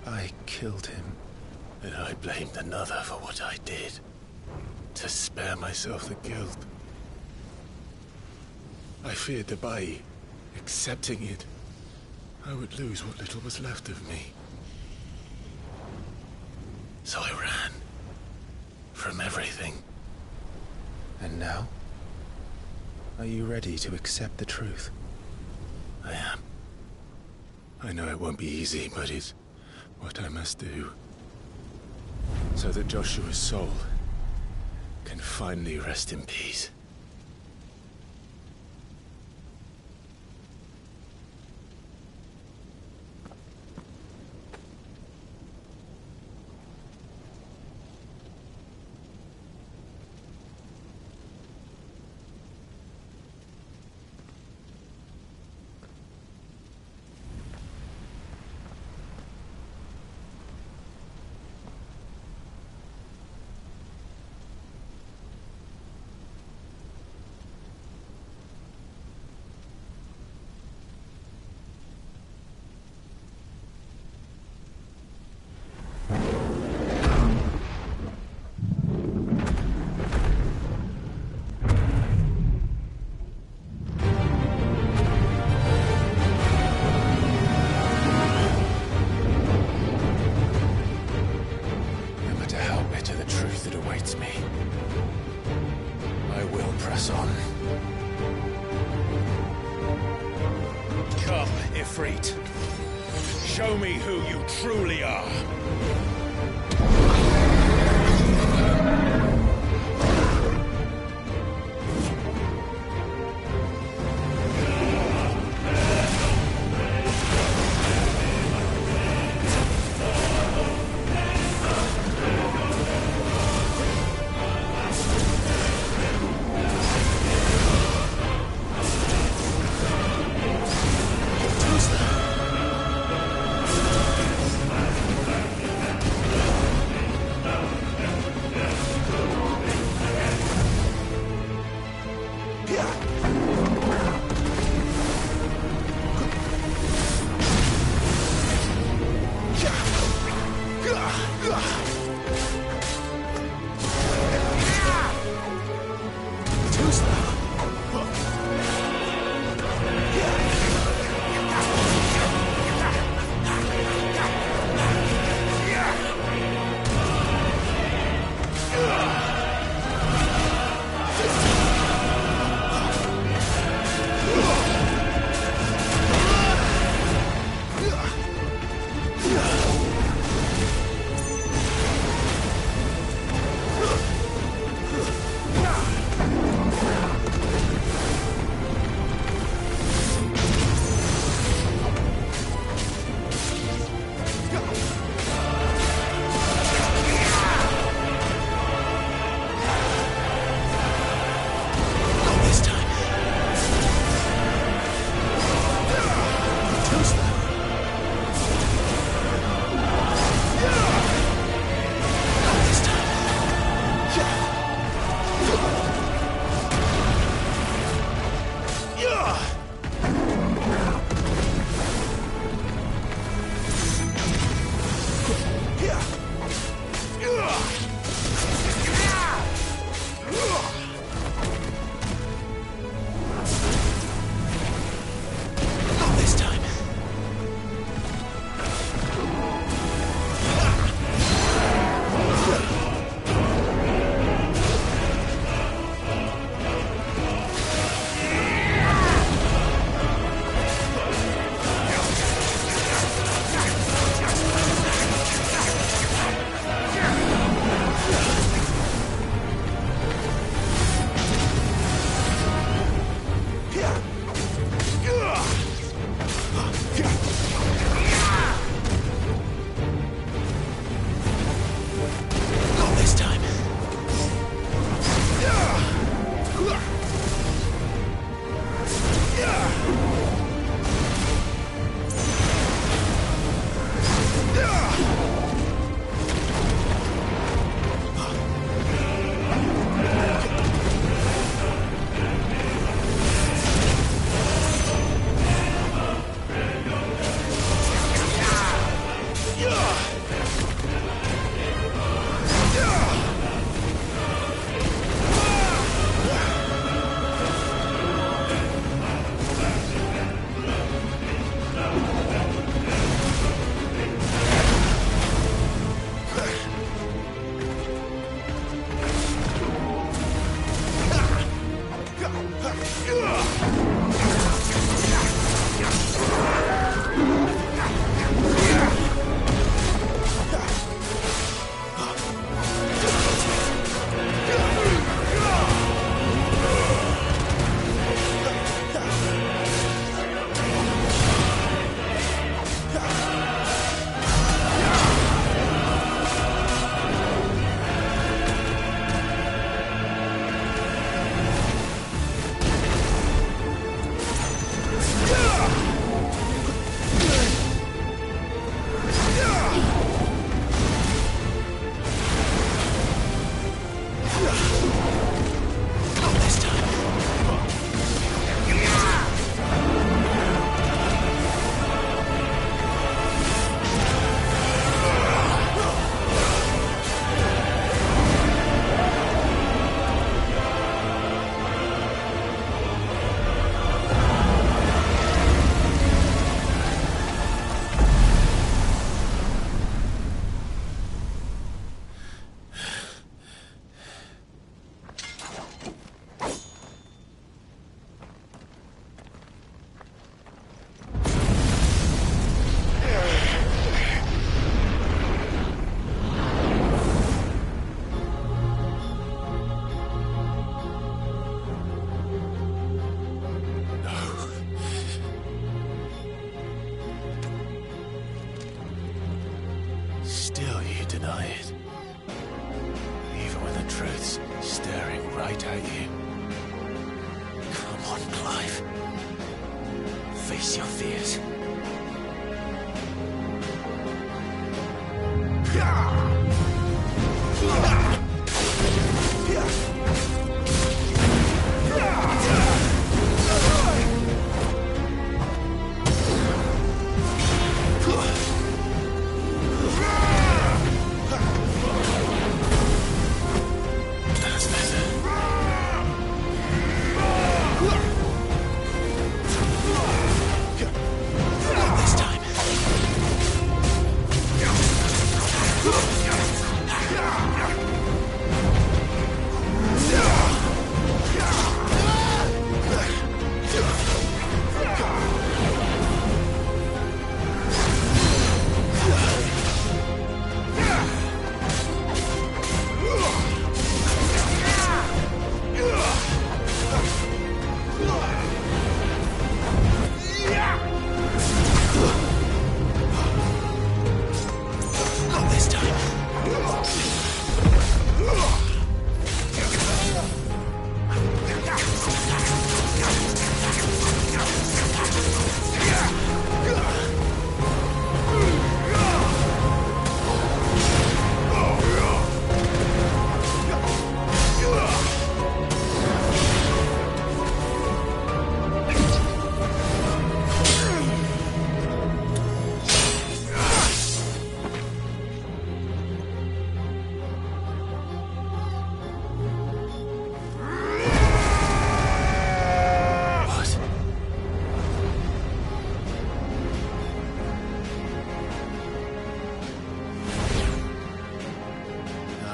I killed him. And I blamed another for what I did. To spare myself the guilt. I feared that by accepting it, I would lose what little was left of me. So I ran. From everything. And now? Are you ready to accept the truth? I am. I know it won't be easy, but it's what I must do. So that Joshua's soul can finally rest in peace. Ifrit. Show me who you truly are. deny it. Even when the truth's staring right at you. Come on, Clive. Face your fears.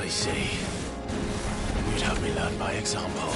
I see. You'd have me learn by example.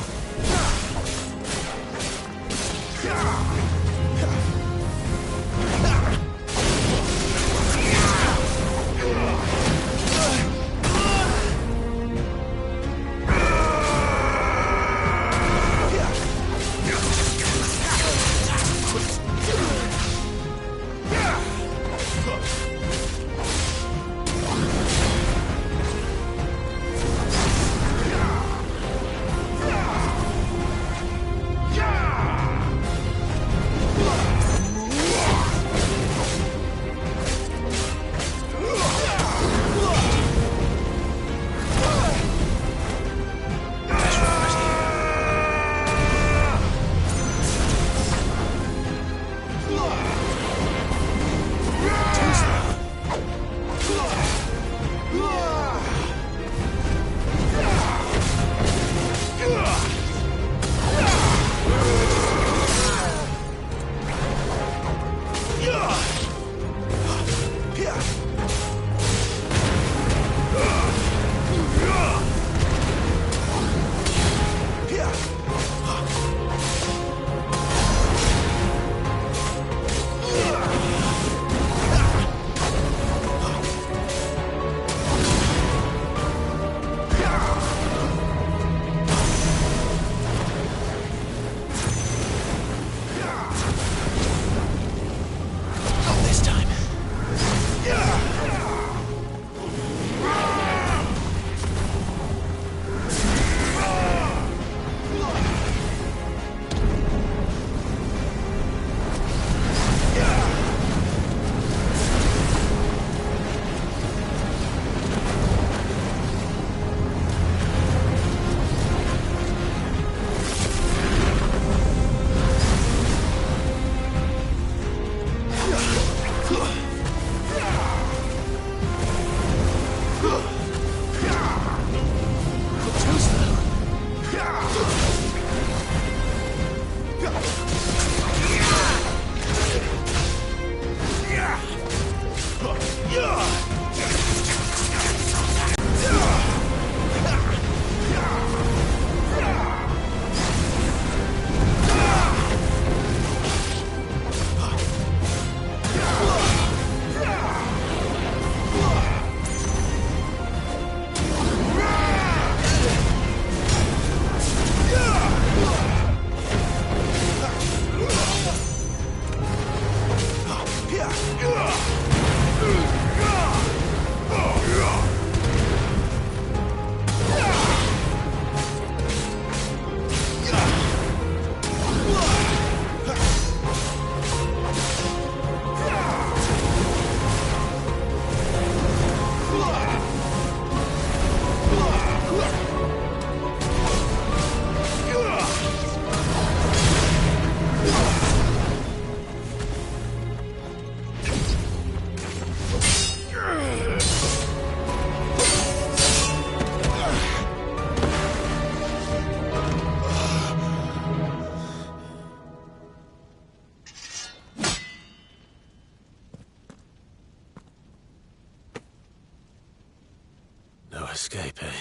No escape, eh?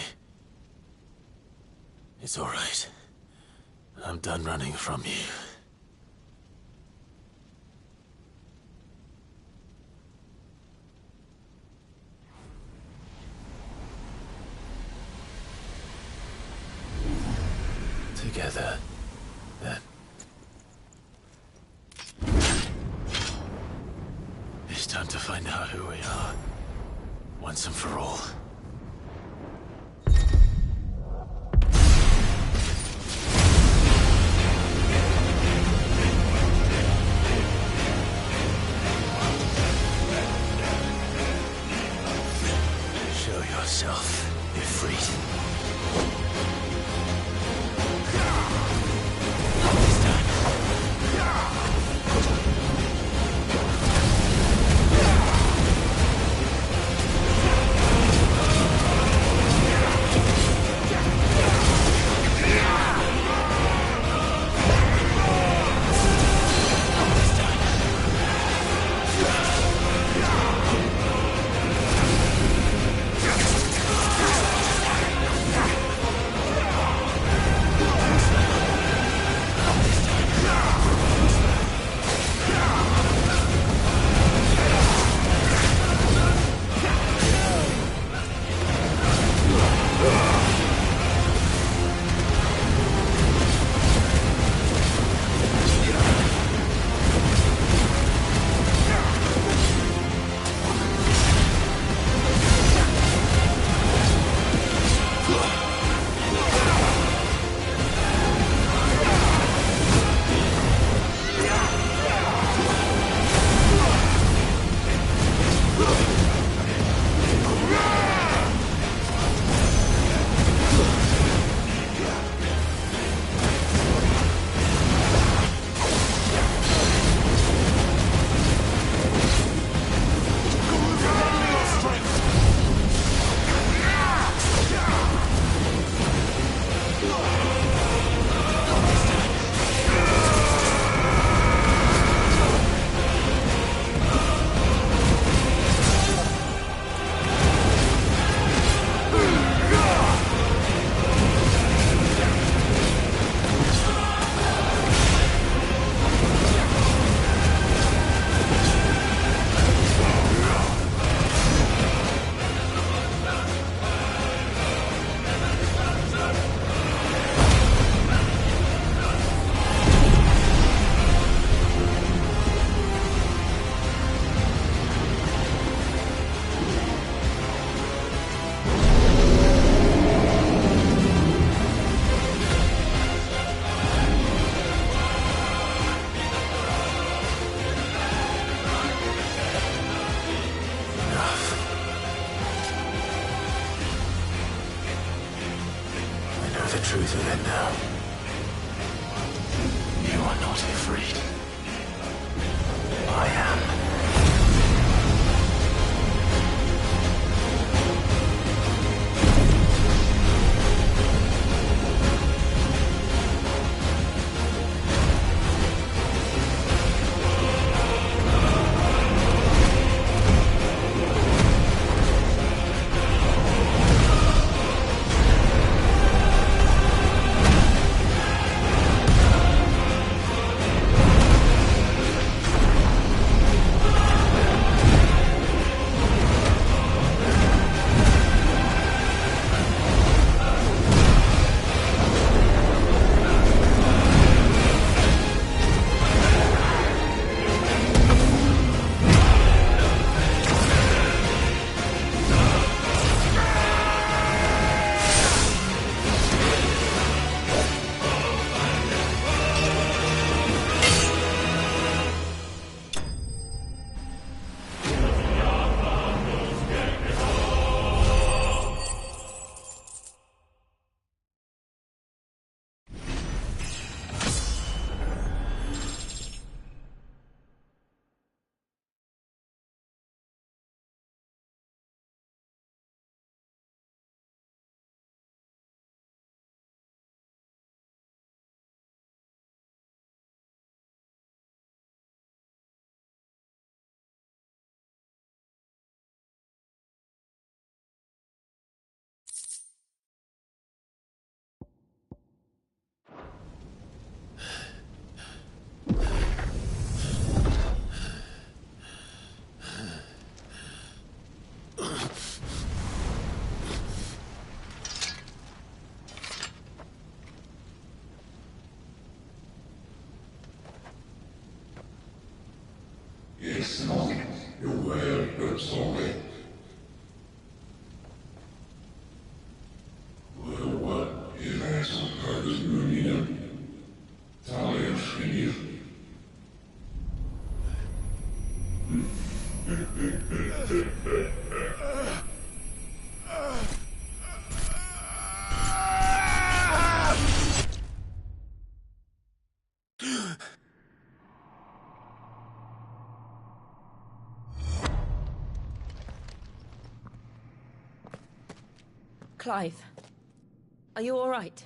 It's all right. I'm done running from you. Together, then. It's time to find out who we are, once and for all. Show yourself, Ifrit. Truth of it now. You are not afraid. I am. Clive, are you all right?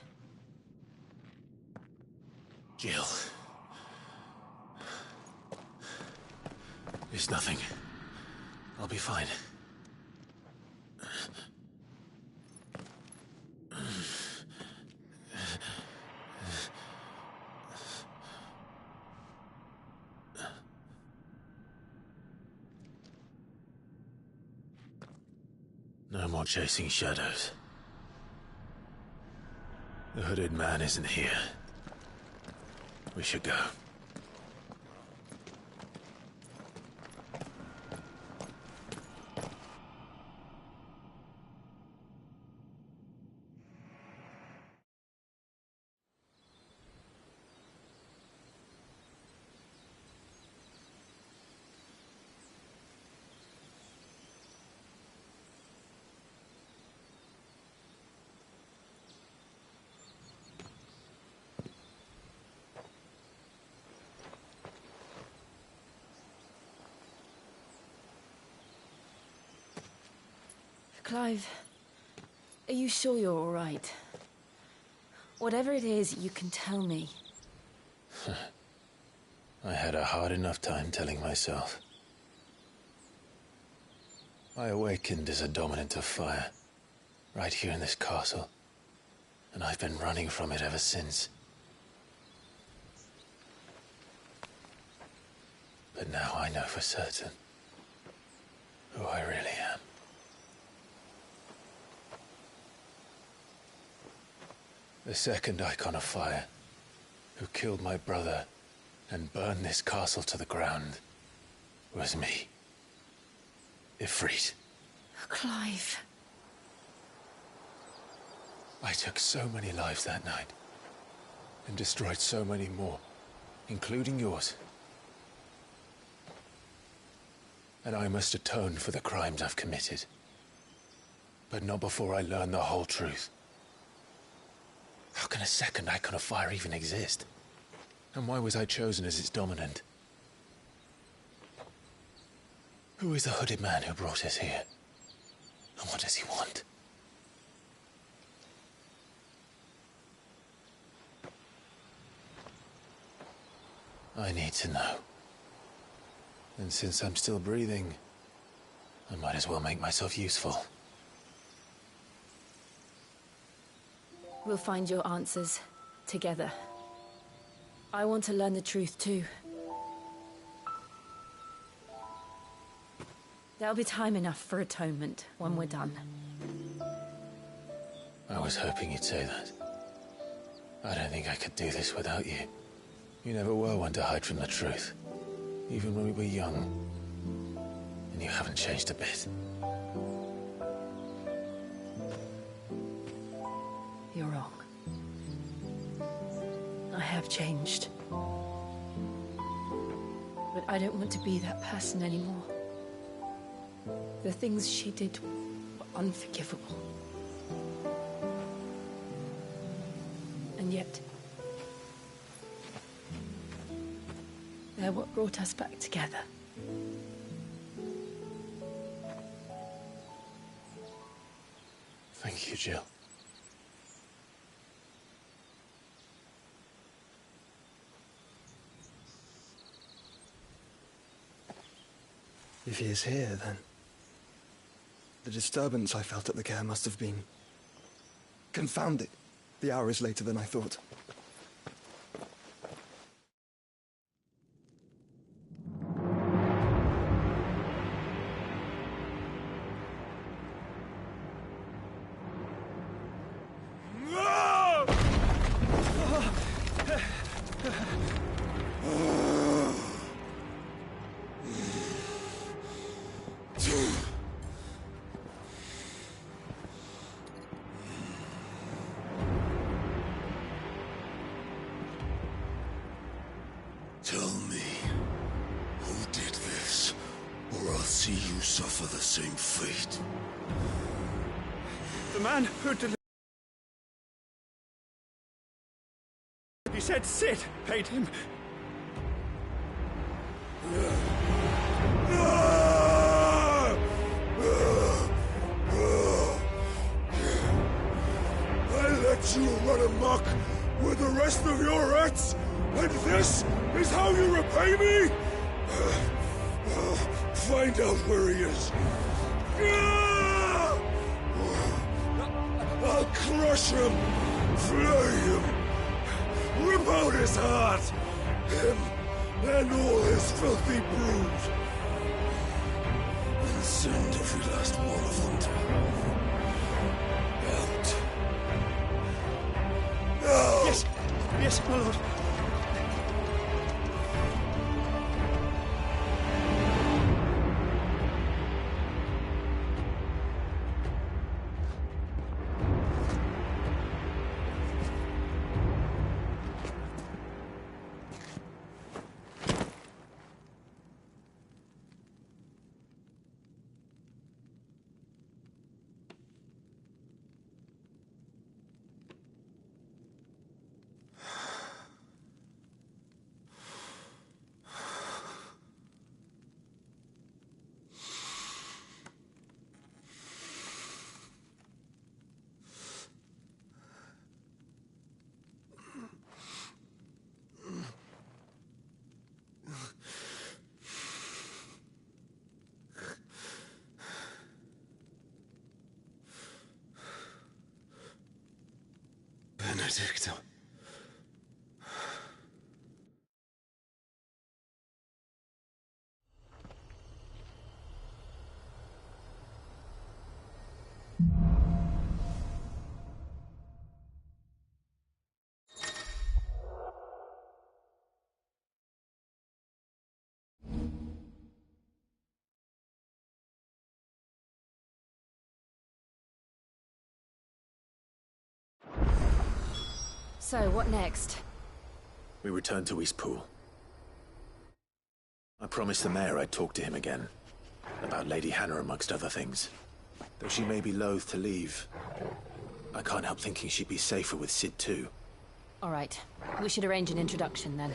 Jill. It's nothing. I'll be fine. No more chasing shadows. The hooded man isn't here. We should go. Clive, are you sure you're all right? Whatever it is, you can tell me. I had a hard enough time telling myself. I awakened as a dominant of fire, right here in this castle, and I've been running from it ever since. But now I know for certain who I really am. The second Icon of Fire, who killed my brother and burned this castle to the ground, was me. Ifrit. Clive. I took so many lives that night, and destroyed so many more, including yours. And I must atone for the crimes I've committed. But not before I learn the whole truth. How can a second Icon of Fire even exist? And why was I chosen as its dominant? Who is the hooded man who brought us here? And what does he want? I need to know. And since I'm still breathing, I might as well make myself useful. We'll find your answers together. I want to learn the truth too. There'll be time enough for atonement when we're done. I was hoping you'd say that. I don't think I could do this without you. You never were one to hide from the truth, even when we were young. And you haven't changed a bit. You're wrong. I have changed. But I don't want to be that person anymore. The things she did were unforgivable. And yet, they're what brought us back together. Thank you, Jill. If he is here, then the disturbance I felt at the care must have been confounded. The hour is later than I thought. suffer the same fate. The man who delivered... He said Sid paid him. I let you run amok with the rest of your rats, and this is how you repay me? Find out where he is. I'll crush him, flay him, rip out his heart, him and all his filthy brood, and send every last one of them to out. Now! Yes, yes, my lord. Benedicta. So, what next? We return to Eastpool. I promised the mayor I'd talk to him again. About Lady Hannah, amongst other things. Though she may be loath to leave, I can't help thinking she'd be safer with Sid too. All right. We should arrange an introduction then.